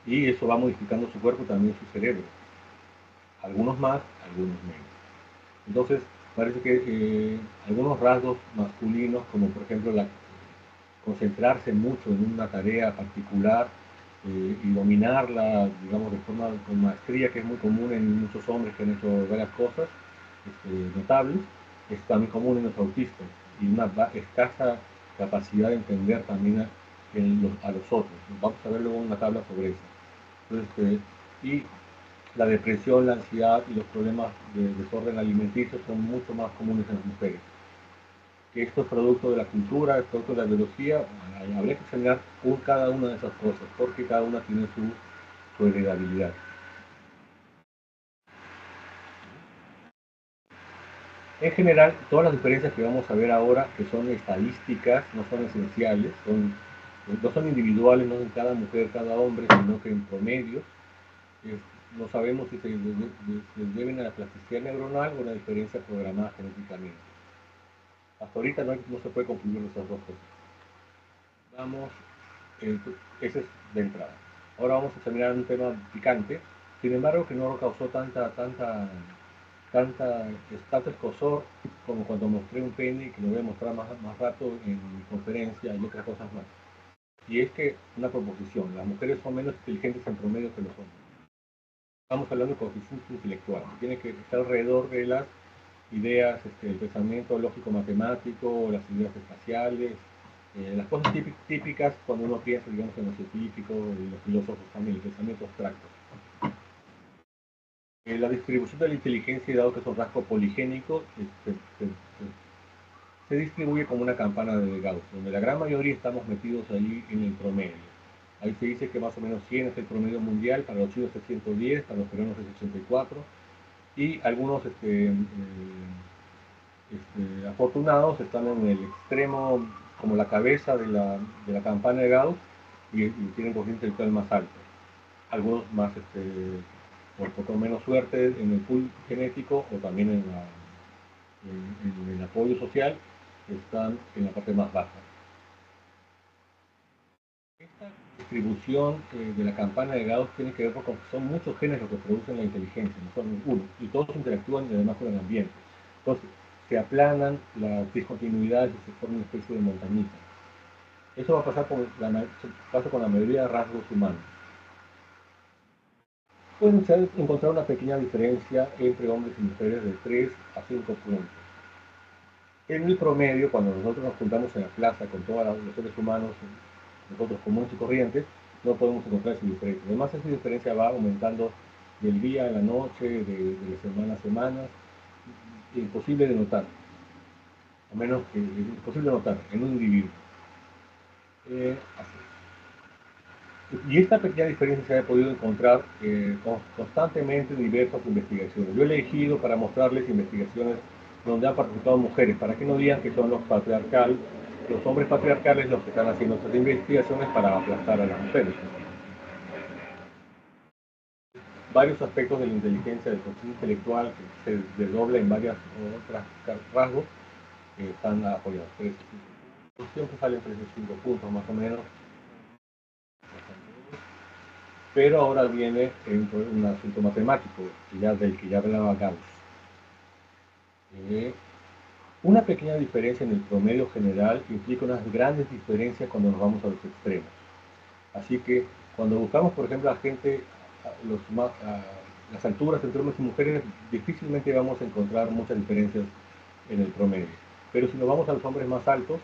Y eso va modificando su cuerpo y también su cerebro. Algunos más, algunos menos. Entonces, parece que algunos rasgos masculinos, como por ejemplo concentrarse mucho en una tarea particular y dominarla, digamos, de forma con maestría, que es muy común en muchos hombres que han hecho varias cosas notables, es también común en los autistas y una escasa capacidad de entender también a los otros. Vamos a ver luego una tabla sobre eso. Entonces, y la depresión, la ansiedad y los problemas de desorden alimenticio son mucho más comunes en las mujeres. Que esto es producto de la cultura, es producto de la biología, habría que examinar cada una de esas cosas, porque cada una tiene su heredabilidad. En general, todas las diferencias que vamos a ver ahora, que son estadísticas, no son esenciales, no son individuales, no en cada mujer, cada hombre, sino que en promedio. No sabemos si se deben a la plasticidad neuronal o a una diferencia programada genéticamente. Hasta ahorita no se puede concluir esas dos cosas. Vamos, ese es de entrada. Ahora vamos a examinar un tema picante, sin embargo que no causó tanto escozor como cuando mostré un pene, que lo voy a mostrar más rato en mi conferencia y otras cosas más. Y es que una proposición, las mujeres son menos inteligentes en promedio que los hombres. Estamos hablando de coeficiente intelectual, que tiene que estar alrededor de las ideas, el pensamiento lógico-matemático, las ideas espaciales, las cosas típicas cuando uno piensa, digamos, en los científicos y los filósofos también, el pensamiento abstracto. La distribución de la inteligencia, dado que es un rasgo poligénico, se distribuye como una campana de Gauss, donde la gran mayoría estamos metidos ahí en el promedio. Ahí se dice que más o menos 100 es el promedio mundial, para los chinos es 110, para los peruanos es 84, y algunos afortunados están en el extremo, como la cabeza de la campana de Gauss, y tienen coeficiente intelectual más alto. Algunos más, por poco menos suerte en el pool genético o también en el apoyo social, están en la parte más baja. Esta distribución de la campana de Gauss tiene que ver con que son muchos genes los que producen la inteligencia, no son uno, y todos interactúan y además con el ambiente. Entonces, se aplanan las discontinuidades y se forma una especie de montañita. Eso va a pasar pasa con la mayoría de rasgos humanos. Pueden encontrar una pequeña diferencia entre hombres y mujeres de 3 a 5 puntos. En el promedio, cuando nosotros nos juntamos en la plaza con todos los seres humanos, nosotros comunes y corrientes, no podemos encontrar esa diferencia. Además, esa diferencia va aumentando del día a la noche, de semana a semana. Imposible de notar, a menos que es imposible de notar en un individuo. Así. Y esta pequeña diferencia se ha podido encontrar constantemente en diversas investigaciones. Yo he elegido para mostrarles investigaciones donde han participado mujeres, para que no digan que son los hombres patriarcales los que están haciendo estas investigaciones para aplastar a las mujeres. Varios aspectos de la inteligencia, del proceso intelectual, que se desdobla en varias otras rasgos, están apoyados. Siempre salen 3 o 5 puntos más o menos. Pero ahora viene un asunto matemático, del que ya hablaba Gauss. Una pequeña diferencia en el promedio general implica unas grandes diferencias cuando nos vamos a los extremos. Así que cuando buscamos, por ejemplo, a gente, a las alturas entre hombres y mujeres, difícilmente vamos a encontrar muchas diferencias en el promedio. Pero si nos vamos a los hombres más altos,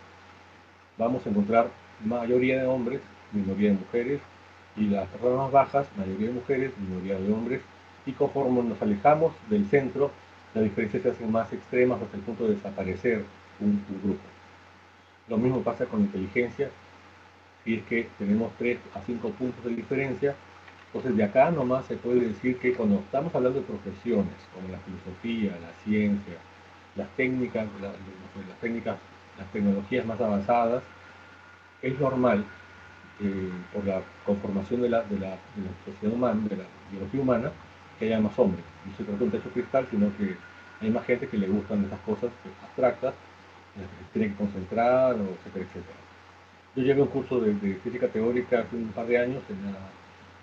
vamos a encontrar mayoría de hombres, minoría de mujeres, y las personas más bajas, mayoría de mujeres, minoría de hombres, y conforme nos alejamos del centro, las diferencias se hacen más extremas hasta el punto de desaparecer un grupo. Lo mismo pasa con inteligencia, si es que tenemos 3 a 5 puntos de diferencia. Entonces de acá nomás se puede decir que cuando estamos hablando de profesiones como la filosofía, la ciencia, las técnicas, las tecnologías más avanzadas, es normal, por la conformación de la sociedad humana, de la biología humana, que haya más hombres. No se trata de un techo cristal, sino que hay más gente que le gustan esas cosas abstractas, en las que se tiene que concentrar, etcétera, etcétera. Yo llevé un curso de física teórica hace un par de años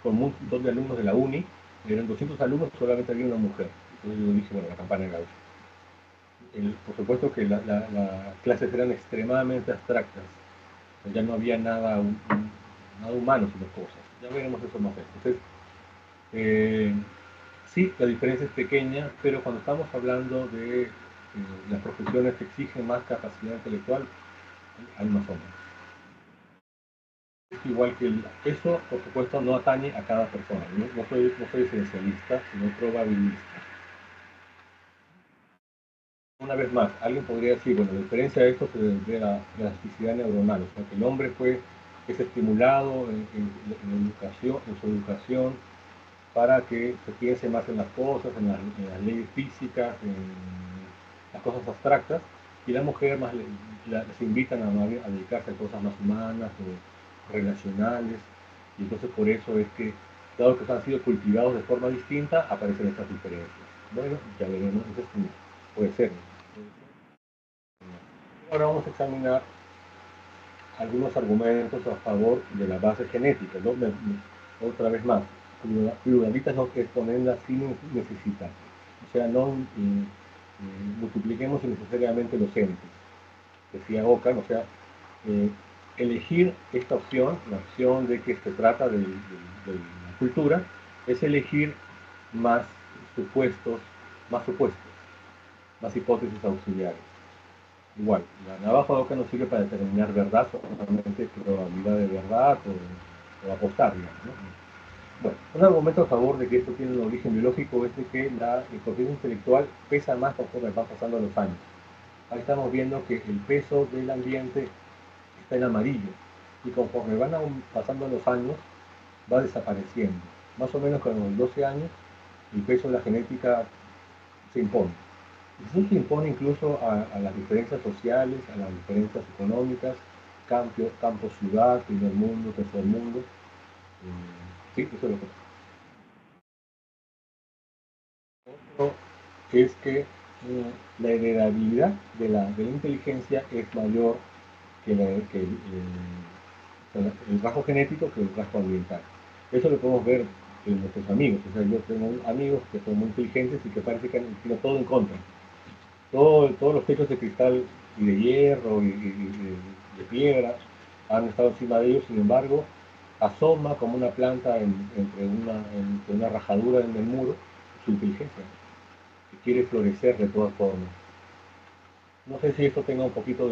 con un montón de alumnos de la uni, eran 200 alumnos, solamente había una mujer. Entonces yo dije, bueno, la campana de Gauss. Por supuesto que las clases eran extremadamente abstractas, ya no había nada humano sino cosas. Ya veremos eso más tarde. Entonces, sí, la diferencia es pequeña, pero cuando estamos hablando de las profesiones que exigen más capacidad intelectual, hay más hombres. Igual que eso, por supuesto, no atañe a cada persona. No soy esencialista, sino probabilista. Una vez más, alguien podría decir, bueno, la diferencia de esto se debe a la elasticidad neuronal, o sea, que el hombre es estimulado en su educación, para que se piense más en las cosas, en las leyes físicas, en las cosas abstractas, y la mujer más les invitan a dedicarse a cosas más humanas o relacionales, y entonces por eso es que, dado que han sido cultivados de forma distinta, aparecen estas diferencias. Bueno, ya veremos, entonces puede ser. Ahora vamos a examinar algunos argumentos a favor de la base genética, ¿no? Otra vez más, pluralistas no exponendas sin necesitar. O sea, no multipliquemos innecesariamente los entes. Decía Ockham, o sea, elegir esta opción, la opción de que se trata de la cultura, es elegir más supuestos, más hipótesis auxiliares. Igual, la navaja de Ockham no sirve para determinar verdad, solamente probabilidad de verdad o apostar, digamos, ¿no? Bueno, un argumento a favor de que esto tiene un origen biológico es de que el coeficiente intelectual pesa más conforme van pasando los años. Ahí estamos viendo que el peso del ambiente está en amarillo y conforme van pasando los años va desapareciendo. Más o menos con los 12 años el peso de la genética se impone. Eso se impone incluso a las diferencias sociales, a las diferencias económicas, campo-ciudad, primer mundo, tercer mundo. Sí, eso es lo que pasa. Otro es que la heredabilidad de la inteligencia es mayor que el rasgo genético que el rasgo ambiental. Eso lo podemos ver en nuestros amigos. O sea, yo tengo amigos que son muy inteligentes y que parece que tienen todo en contra. Todos los techos de cristal y de hierro y de piedra han estado encima de ellos, sin embargo, asoma como una planta entre una rajadura en el muro su inteligencia, que quiere florecer de todas formas. No sé si esto tenga un poquito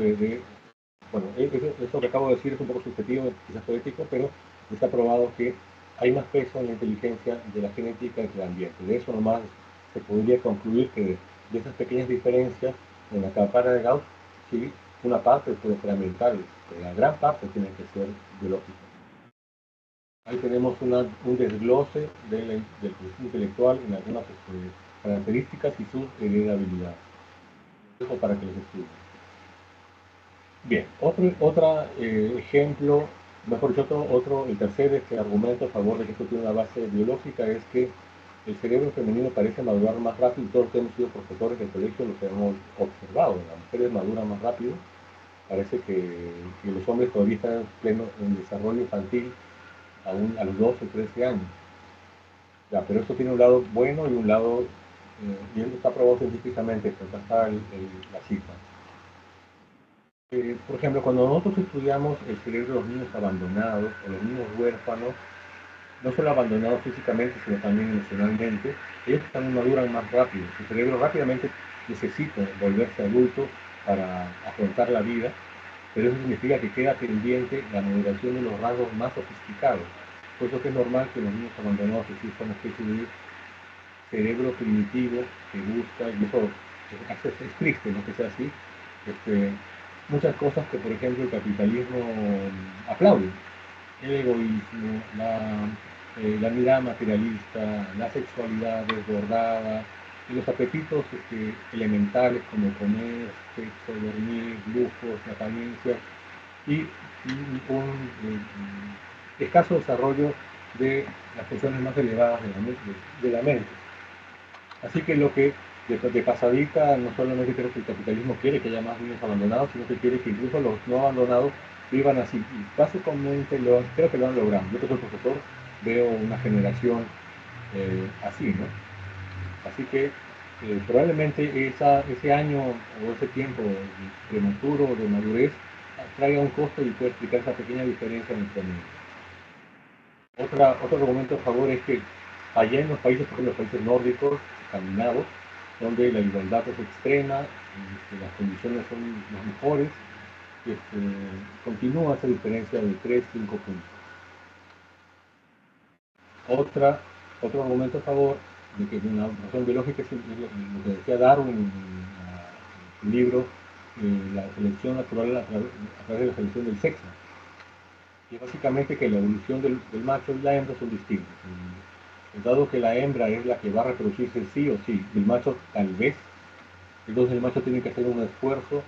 bueno, eso que acabo de decir es un poco subjetivo, quizás poético, pero está probado que hay más peso en la inteligencia de la genética que del ambiente. De eso nomás se podría concluir que de esas pequeñas diferencias en la campana de Gauss, sí, una parte puede ser ambiental, pero la gran parte tiene que ser biológica. Ahí tenemos un desglose del proceso intelectual en algunas características y su heredabilidad. Eso para que los estudien. Bien, otro ejemplo, mejor dicho, el tercer argumento a favor de que esto tiene una base biológica es que el cerebro femenino parece madurar más rápido, y todos los que hemos sido profesores del colegio los hemos observado. Las mujeres maduran más rápido, parece que los hombres todavía están en desarrollo infantil aún a los 12 o 13 años. Ya, pero esto tiene un lado bueno y un lado, y esto está probado científicamente, acá está la cifra. Por ejemplo, cuando nosotros estudiamos el cerebro de los niños abandonados o los niños huérfanos, no solo abandonados físicamente, sino también emocionalmente, ellos también maduran más rápido. Su cerebro rápidamente necesita volverse adulto para afrontar la vida, pero eso significa que queda pendiente la maduración de los rasgos más sofisticados. Por eso que es normal que los niños abandonados existan una especie de cerebro primitivo que busca, y eso es triste, ¿no? Que sea así, este, muchas cosas que, por ejemplo, el capitalismo aplaude: el egoísmo, la mirada materialista, la sexualidad desbordada, y los apetitos elementales como comer, sexo, dormir, lujos, apariencias, y un escaso desarrollo de las funciones más elevadas de la mente. Así que lo que de pasadita, no solamente creo que el capitalismo quiere que haya más niños abandonados, sino que quiere que incluso los no abandonados vivan así. Y básicamente creo que lo han logrado. Yo que soy profesor veo una generación así, ¿no? Así que probablemente ese año o ese tiempo prematuro de madurez traiga un costo y puede explicar esa pequeña diferencia en el promedio. Otro argumento a favor es que allá en los países, por ejemplo, los países nórdicos, escandinavos, donde la igualdad es extrema, las condiciones son las mejores, continúa esa diferencia de 3-5 puntos. Otro argumento a favor de que una razón biológica es lo que decía Darwin en su libro, la selección natural a través de la selección del sexo. Y es básicamente que la evolución del macho y la hembra son distintos. Dado que la hembra es la que va a reproducirse sí o sí, el macho tal vez, entonces el macho tiene que hacer un esfuerzo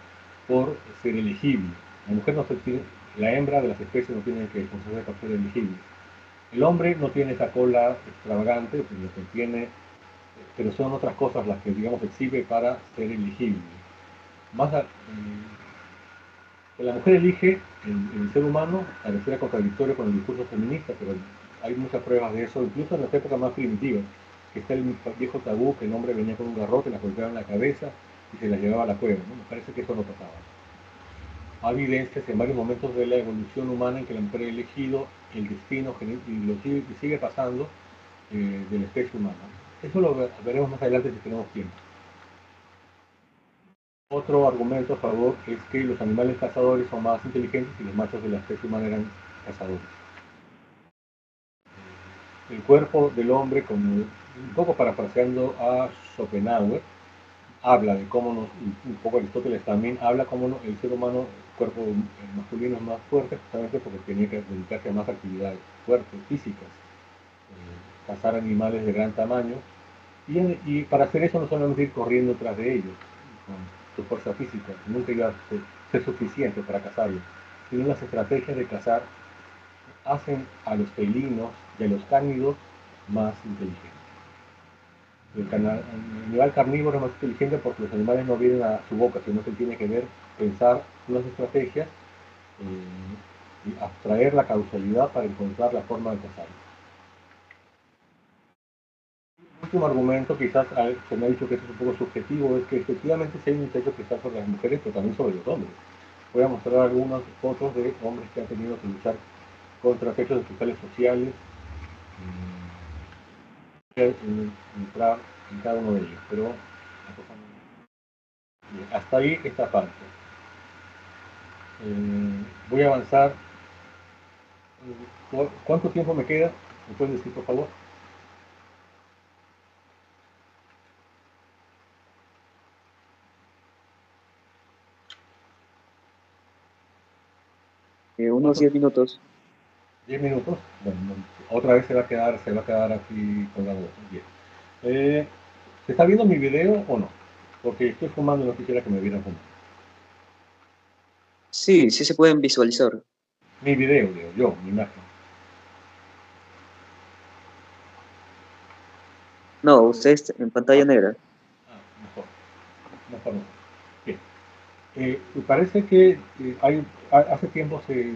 por ser elegible. La mujer no se tiene, la hembra de las especies no tiene que esforzarse para ser elegible. El hombre no tiene esa cola extravagante, pues lo que tiene, pero son otras cosas las que, digamos, exhibe para ser elegible. Que la mujer elige el ser humano pareciera contradictorio con el discurso feminista, pero hay muchas pruebas de eso, incluso en las épocas más primitivas, que está el viejo tabú que el hombre venía con un garrote, la golpeaba en la cabeza y se la llevaba a la cueva, ¿no? Me parece que eso no pasaba. Hay evidencias en varios momentos de la evolución humana en que la mujer ha elegido el destino y sigue pasando de la especie humana. Eso lo veremos más adelante si tenemos tiempo. Otro argumento a favor es que los animales cazadores son más inteligentes y los machos de la especie humana eran cazadores. El cuerpo del hombre, como un poco parafraseando a Schopenhauer, habla de cómo un poco Aristóteles también habla cómo el ser humano, el cuerpo masculino es más fuerte, justamente porque tenía que dedicarse a más actividades fuertes, físicas, cazar animales de gran tamaño, y para hacer eso no solamente ir corriendo tras de ellos, con su fuerza física, nunca iba a ser suficiente para cazarlos, sino las estrategias de cazar hacen a los felinos y a los cánidos más inteligentes. El animal carnívoro es más inteligente porque los animales no vienen a su boca, sino que tiene que pensar unas estrategias y abstraer la causalidad para encontrar la forma de cazarlo. El último argumento, quizás se me ha dicho que eso es un poco subjetivo, es que efectivamente sí hay un techo que está sobre las mujeres, pero también sobre los hombres. Voy a mostrar algunas fotos de hombres que han tenido que luchar contra efectos especiales sociales, entrar en cada uno de ellos, pero hasta ahí esta parte. Voy a avanzar. ¿Cuánto tiempo me queda? ¿Me pueden decir, por favor? Unos 10 minutos. 10 minutos. Bueno, otra vez se va a quedar aquí colgado. Bien. ¿Se está viendo mi video o no? Porque estoy fumando y no quisiera que me vieran fumando. Sí, sí se pueden visualizar. Mi video, digo yo, mi imagen. No, ustedes en pantalla negra. Mejor. Mejor no. Bien. Parece que hace tiempo se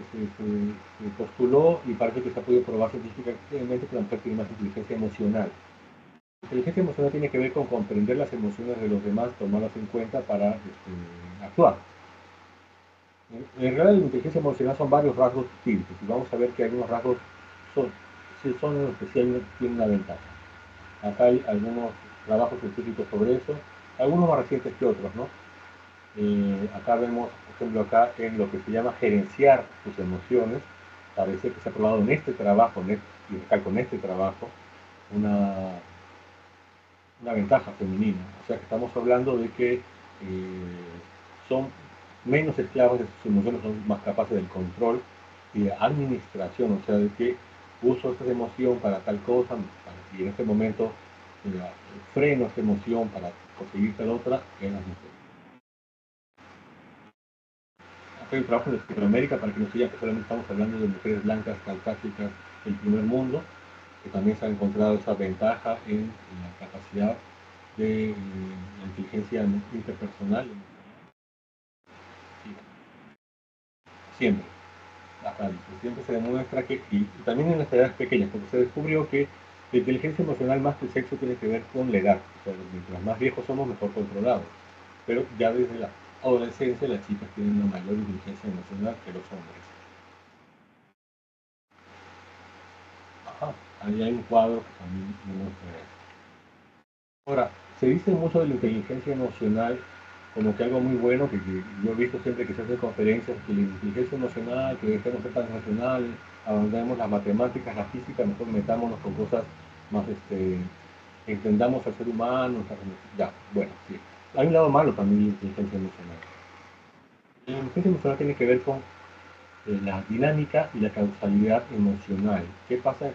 postuló y parece que se ha podido probar científicamente que la mujer tiene más inteligencia emocional. La inteligencia emocional tiene que ver con comprender las emociones de los demás, tomarlas en cuenta para actuar. En realidad, la inteligencia emocional son varios rasgos distintos y vamos a ver que algunos rasgos son, si son en especial, tienen una ventaja. Acá hay algunos trabajos científicos sobre eso, algunos más recientes que otros, ¿no? Acá vemos, por ejemplo, acá en lo que se llama gerenciar tus emociones, parece que se ha probado en este trabajo, y recalco en este trabajo, una, una ventaja femenina. O sea que estamos hablando de que son menos esclavos de sus emociones, son más capaces del control y de administración, o sea, de que uso esta emoción para tal cosa, y en este momento freno esta emoción para conseguir tal otra en las mujeres. Acá hay un trabajo en Latinoamérica, para que no se diga que solamente estamos hablando de mujeres blancas, caucásicas del primer mundo, que también se ha encontrado esa ventaja en la capacidad de la inteligencia interpersonal. Siempre, acá siempre se demuestra que, y también en las edades pequeñas, porque se descubrió que la inteligencia emocional más que el sexo tiene que ver con la edad. O sea, mientras más viejos somos, mejor controlados. Pero ya desde la adolescencia las chicas tienen una mayor inteligencia emocional que los hombres. Ajá, ahí hay un cuadro que también demuestra eso. Ahora, se dice mucho de la inteligencia emocional como que algo muy bueno, que yo he visto siempre que se hacen conferencias, que la inteligencia emocional, que dejemos ser tan racionales, abandonemos las matemáticas, la física, mejor metámonos con cosas más, entendamos al ser humano, ya, bueno, sí. Hay un lado malo también de la inteligencia emocional. La inteligencia emocional tiene que ver con la dinámica y la causalidad emocional. ¿Qué pasa?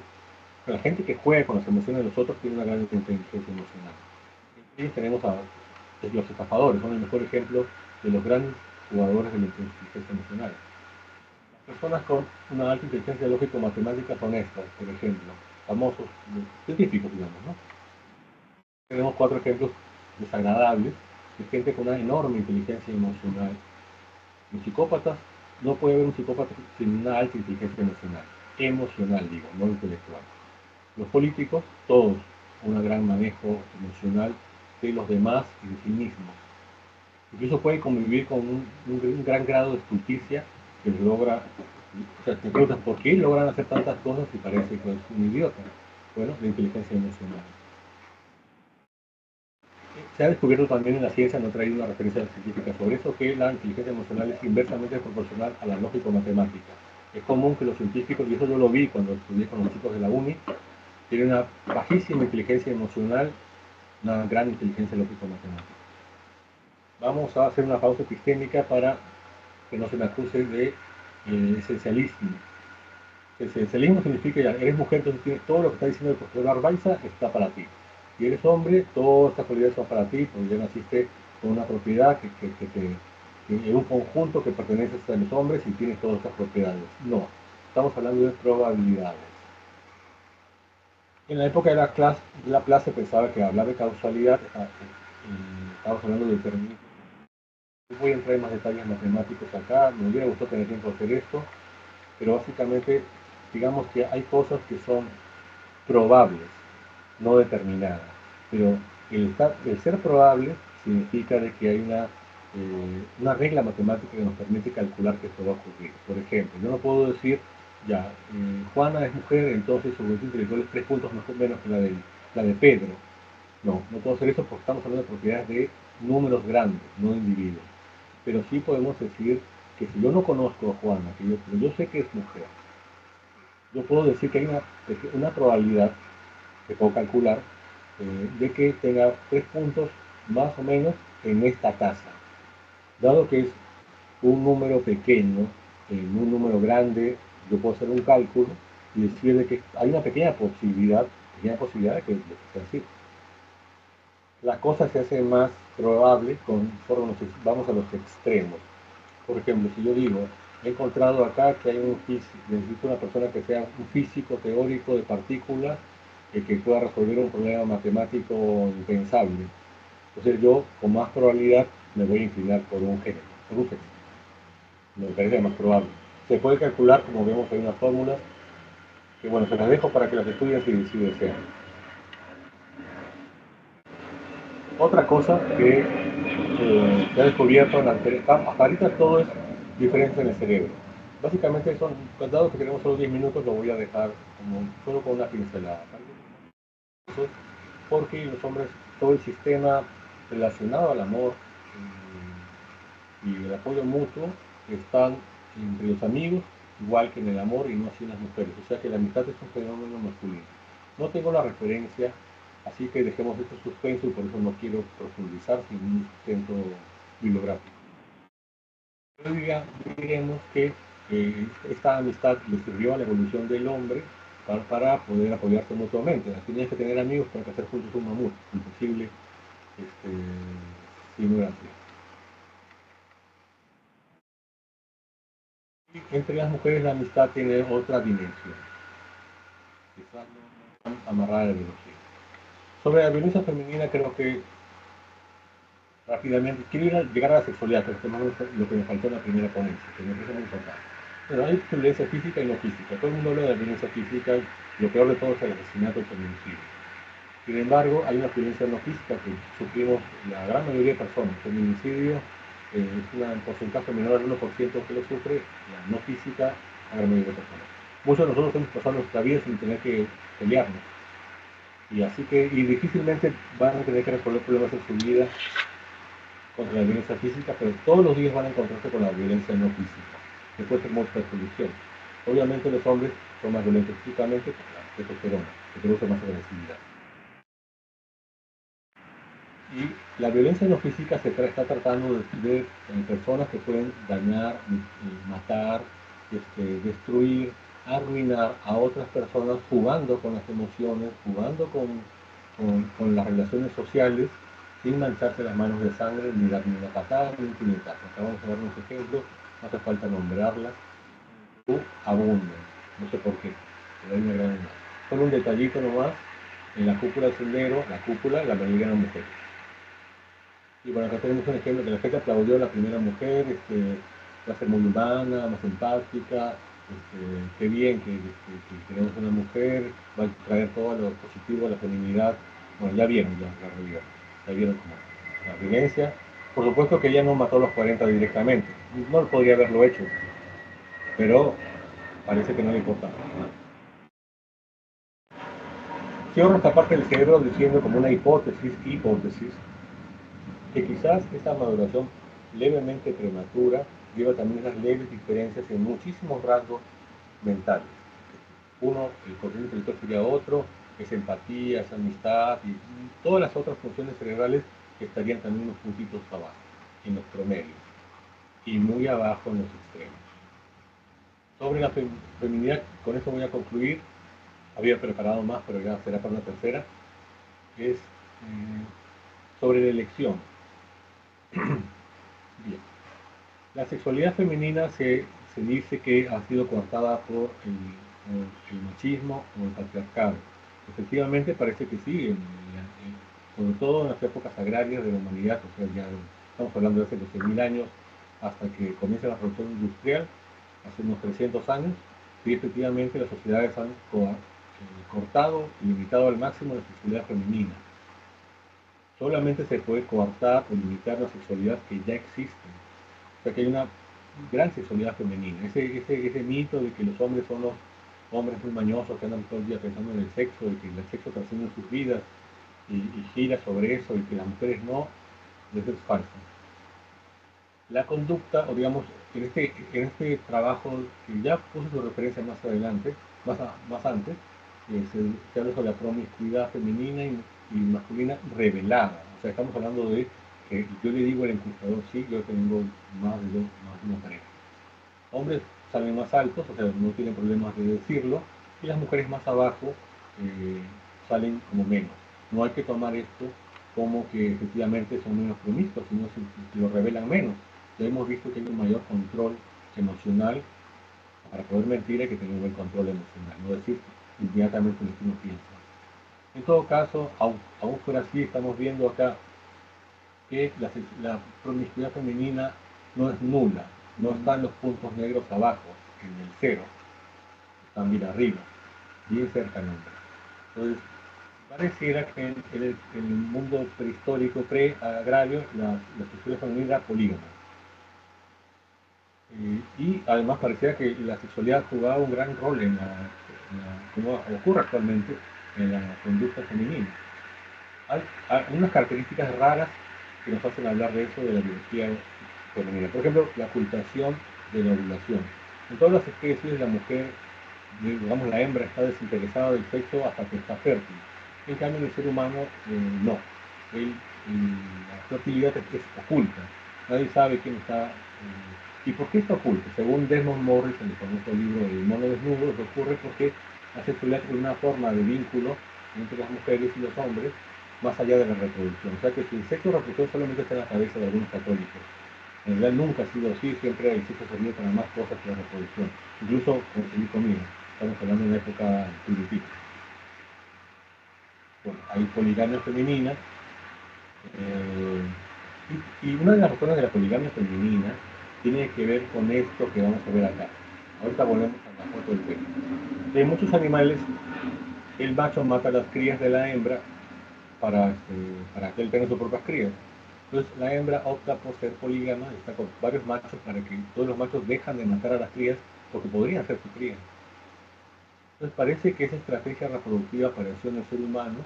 La gente que juega con las emociones de los otros tiene una gran inteligencia emocional. Y tenemos a los estafadores, son el mejor ejemplo de los grandes jugadores de la inteligencia emocional. Las personas con una alta inteligencia lógico-matemática son estas, por ejemplo, famosos científicos, digamos, ¿no? Tenemos 4 ejemplos desagradables de gente con una enorme inteligencia emocional. Los psicópatas, no puede haber un psicópata sin una alta inteligencia emocional. Emocional, digo, no intelectual. Los políticos, todos, un gran manejo emocional de los demás y de sí mismos. Incluso pueden convivir con un gran grado de justicia que les logra, o sea, te preguntas por qué logran hacer tantas cosas y parece que es un idiota. Bueno, la inteligencia emocional. Se ha descubierto también en la ciencia, no he traído una referencia científica sobre eso, que la inteligencia emocional es inversamente proporcional a la lógico-matemática. Es común que los científicos, y eso yo lo vi cuando estudié con los chicos de la uni, tienen una bajísima inteligencia emocional, una gran inteligencia lógico-matemática. Vamos a hacer una pausa epistémica para que no se me acuse de esencialismo. El esencialismo significa, ya, eres mujer, entonces tienes todo lo que está diciendo el profesor Arbaiza, está para ti. Si eres hombre, todas estas cualidades son para ti, porque ya naciste con una propiedad en un conjunto que pertenece a los hombres y tienes todas estas propiedades. No, estamos hablando de probabilidades. En la época de la clase pensaba que hablar de causalidad, estamos hablando de determinismo. Voy a entrar en más detalles matemáticos acá, me hubiera gustado tener tiempo de hacer esto, pero básicamente digamos que hay cosas que son probables, no determinadas, pero el ser probable significa de que hay una regla matemática que nos permite calcular que esto va a ocurrir. Por ejemplo, yo no puedo decir, ya, Juana es mujer, entonces su coeficiente intelectual es 3 puntos menos que la de Pedro. No, no puedo hacer eso porque estamos hablando de propiedades de números grandes, no de individuos. Pero sí podemos decir que si yo no conozco a Juana, pero yo sé que es mujer, yo puedo decir que hay una probabilidad que puedo calcular de que tenga 3 puntos más o menos en esta tasa. Dado que es un número pequeño, en un número grande, yo puedo hacer un cálculo y decir de que hay una pequeña posibilidad de que sea así. La cosa se hace más probable conforme vamos a los extremos. Por ejemplo, si yo digo, he encontrado acá que hay necesito una persona que sea un físico teórico de partículas que pueda resolver un problema matemático impensable. Entonces yo, con más probabilidad, me voy a inclinar por un género, por un sexo. Me parece más probable. Se puede calcular, como vemos, hay unas fórmulas que, bueno, se las dejo para que las estudien si desean. Otra cosa que se ha descubierto hasta ahorita todo es diferencias en el cerebro. Básicamente son, dado que tenemos solo 10 minutos, lo voy a dejar solo con una pincelada. Porque los hombres, todo el sistema relacionado al amor y el apoyo mutuo están entre los amigos, igual que en el amor y no así en las mujeres. O sea que la amistad es un fenómeno masculino. No tengo la referencia, así que dejemos esto suspenso y por eso no quiero profundizar sin un sustento bibliográfico. Pero diremos que esta amistad le sirvió a la evolución del hombre para poder apoyarse mutuamente. Tenías que tener amigos para hacer juntos un mamut, imposible si no era así. Y entre las mujeres la amistad tiene otra dimensión, quizás no tan amarrada a la biología. Sobre la violencia femenina creo que rápidamente, quiero llegar a la sexualidad, pero esto es lo que me faltó en la primera ponencia, que me parece muy importante. Pero hay violencia física y no física. Todo el mundo habla de la violencia física, lo peor de todo es el asesinato y el feminicidio. Sin embargo, hay una violencia no física que sufrimos la gran mayoría de personas. El feminicidio es un porcentaje menor al 1% que lo sufre, la no física, la gran mayoría de personas. Muchos de nosotros hemos pasado nuestra vida sin tener que pelearnos. Y difícilmente van a tener que resolver problemas en su vida contra la violencia física, pero todos los días van a encontrarse con la violencia no física, que puede ser mucha solución. Obviamente los hombres son más violentos físicamente por la testosterona, que produce más agresividad. Y la violencia no física se está tratando de personas que pueden dañar, matar, destruir, arruinar a otras personas jugando con las emociones, jugando con las relaciones sociales, sin mancharse las manos de sangre, ni dar ni una patada, ni un puñetazo. Acabamos de dar unos ejemplos, no hace falta nombrarlas, abundan, no sé por qué, pero hay una gran más. Solo un detallito nomás, en la cúpula del sendero, la mayoría eran mujeres. Y bueno, acá tenemos un ejemplo que la gente aplaudió a la primera mujer, va a ser muy humana, más empática, qué bien que tenemos una mujer, va a traer todo lo positivo a la feminidad. Bueno, ya vieron la realidad, ya vieron cómo la violencia. Por supuesto que ella no mató a los 40 directamente, no podría haberlo hecho, pero parece que no le importa. Cierro esta parte del cerebro diciendo como una hipótesis, que quizás esa maduración levemente prematura lleva también unas leves diferencias en muchísimos rasgos mentales. Uno, el corriente intelectual sería otro, es empatía, es amistad y todas las otras funciones cerebrales que estarían también unos puntitos abajo, en los promedios, y muy abajo en los extremos. Sobre la feminidad, con esto voy a concluir, había preparado más, pero ya será para una tercera, es sobre la elección. Bien. La sexualidad femenina se dice que ha sido coartada por el machismo o el patriarcado. Efectivamente parece que sí, sobre todo en las épocas agrarias de la humanidad, o sea, ya estamos hablando de hace 12.000 años, hasta que comienza la revolución industrial, hace unos 300 años, sí, efectivamente las sociedades han cortado y limitado al máximo la sexualidad femenina. Solamente se puede coartar o limitar la sexualidad que ya existe. O sea que hay una gran sexualidad femenina. Ese mito de que los hombres son los hombres muy mañosos que andan todo el día pensando en el sexo, de que el sexo trasciende en sus vidas y gira sobre eso y que las mujeres no, eso es falso. La conducta, o digamos, en este trabajo que ya puse su referencia más adelante, más antes, se habla sobre la promiscuidad femenina y masculina revelada. O sea, estamos hablando de que yo le digo al encuestador, sí, yo tengo más de una pareja. Hombres salen más altos, o sea, no tienen problemas de decirlo, y las mujeres más abajo salen como menos. No hay que tomar esto como que efectivamente son menos promiscuos, sino que lo revelan menos. Ya hemos visto que hay un mayor control emocional. Para poder mentir hay que tener un buen control emocional, no decir inmediatamente lo que uno piensa. En todo caso, aún fuera así, estamos viendo acá que la promiscuidad femenina no es nula, no están los puntos negros abajo, en el cero, están bien arriba, bien cerca del hombre. Entonces, pareciera que en el mundo prehistórico, pre-agrario, la sexualidad femenina era polígama. Y además parecía que la sexualidad jugaba un gran rol como ocurre actualmente, en la conducta femenina. Hay unas características raras que nos hacen hablar de eso, de la biología femenina. Por ejemplo, la ocultación de la ovulación. En todas las especies, la mujer, digamos, la hembra está desinteresada del sexo hasta que está fértil. En cambio, en el ser humano, no. La fertilidad es oculta. Nadie sabe quién está. ¿Y por qué está oculta? Según Desmond Morris, en el famoso libro El mono desnudo, eso ocurre porque la sexualidad es una forma de vínculo entre las mujeres y los hombres, más allá de la reproducción. O sea que si el sexo y la reproducción solamente está en la cabeza de algunos católicos. En realidad nunca ha sido así, siempre el sexo servido para más cosas que la reproducción. Incluso conseguir comida. Estamos hablando de una época primitiva. Bueno, hay poligamia femenina. Y una de las razones de la poligamia femenina tiene que ver con esto que vamos a ver acá. Ahorita volvemos a la foto del pelo. En muchos animales, el macho mata a las crías de la hembra para que él tenga sus propias crías. Entonces la hembra opta por ser polígama, está con varios machos para que todos los machos dejan de matar a las crías porque podrían ser sus crías. Entonces parece que esa estrategia reproductiva apareció en el ser humano,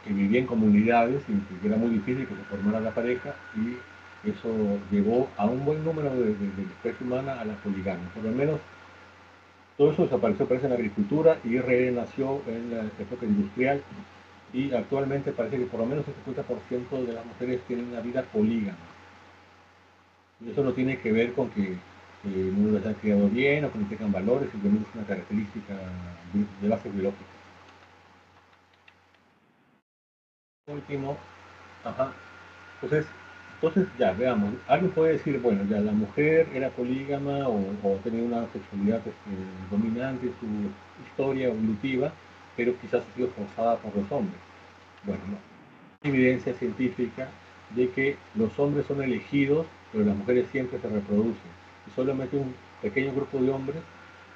que vivía en comunidades y que era muy difícil que se formara la pareja, y eso llevó a un buen número de la especie humana a la poligamia. Por lo menos todo eso desapareció, parece, en la agricultura y renació en la época industrial, y actualmente parece que por lo menos el 50% de las mujeres tienen una vida polígama. Y eso no tiene que ver con que no las hayan criado bien o que no tengan valores, simplemente es una característica de base biológica. Último, ajá. Entonces ya, veamos, alguien puede decir, bueno, ya la mujer era polígama o tenía una sexualidad dominante en su historia evolutiva, pero quizás ha sido forzada por los hombres. Bueno, no. Hay evidencia científica de que los hombres son elegidos, pero las mujeres siempre se reproducen. Y solamente un pequeño grupo de hombres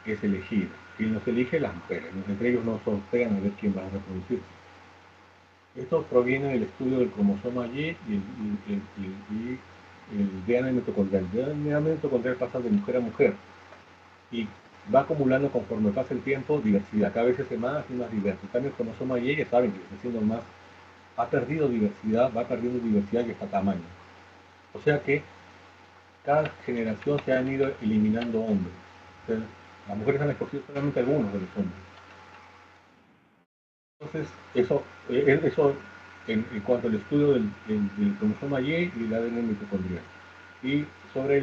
es elegido. Quien los elige, las mujeres. Entre ellos no sortean a ver quién va a reproducirse. Esto proviene del estudio del cromosoma Y y el DNA mitocondrial. El DNA mitocondrial pasa de mujer a mujer y va acumulando, conforme pasa el tiempo, diversidad. Cada vez es más y más diverso. En cambio, el cromosoma Y, ya saben que está siendo más, ha perdido diversidad, va perdiendo diversidad y hasta tamaño. O sea que cada generación se han ido eliminando hombres. O sea, las mujeres han escogido solamente algunos de los hombres. Entonces, eso en cuanto al estudio del cromosoma Y y el ADN mitocondrial. Y sobre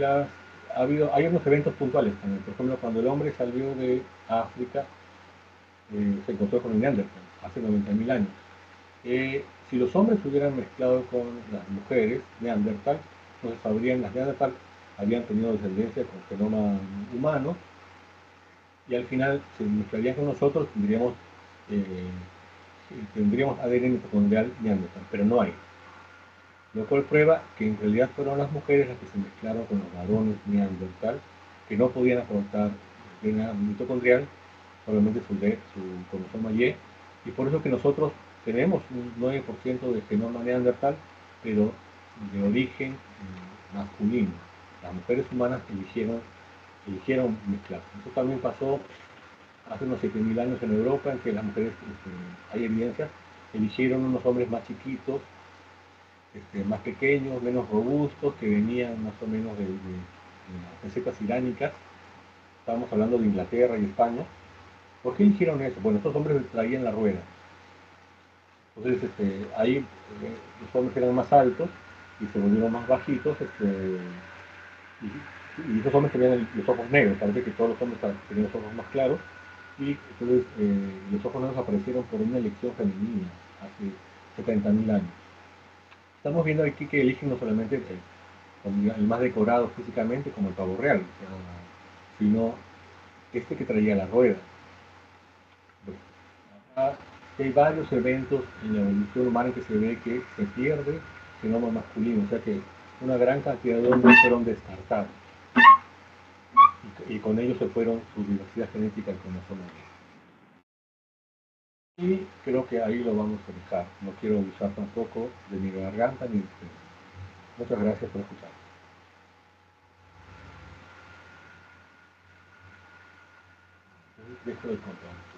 hay unos eventos puntuales también. Por ejemplo, cuando el hombre salió de África, se encontró con el Neandertal hace 90.000 años. Si los hombres se hubieran mezclado con las mujeres Neandertal, entonces las Neandertal habían tenido descendencia con genoma humano, y al final se mezclarían con nosotros, tendríamos ADN mitocondrial Neandertal, pero no hay. Lo cual prueba que en realidad fueron las mujeres las que se mezclaron con los varones Neandertal, que no podían aportar DNA mitocondrial, solamente su cromosoma Y, y por eso que nosotros tenemos un 9% de genoma Neandertal, pero de origen masculino. Las mujeres humanas eligieron mezclar. Eso también pasó hace unos 7.000 años en Europa, en que las mujeres, hay evidencia, eligieron unos hombres más chiquitos, más pequeños, menos robustos, que venían más o menos de las recetas iránicas. Estábamos hablando de Inglaterra y España. ¿Por qué eligieron eso? Bueno, estos hombres traían la rueda. Entonces, ahí los hombres eran más altos y se volvieron más bajitos, y esos hombres tenían los ojos negros. Parece que todos los hombres tenían los ojos más claros, y entonces los ojos negros aparecieron por una elección femenina hace 70.000 años. Estamos viendo aquí que eligen no solamente el más decorado físicamente, como el pavo real, sino este que traía la rueda. Bueno, acá hay varios eventos en la evolución humana en que se ve que se pierde genoma masculino, o sea que una gran cantidad de hombres fueron descartados, y con ellos se fueron su diversidad genética en cromosoma. Y creo que ahí lo vamos a dejar. No quiero usar tampoco de mi garganta ni de ustedes. Muchas gracias por escuchar. Dejo de contar.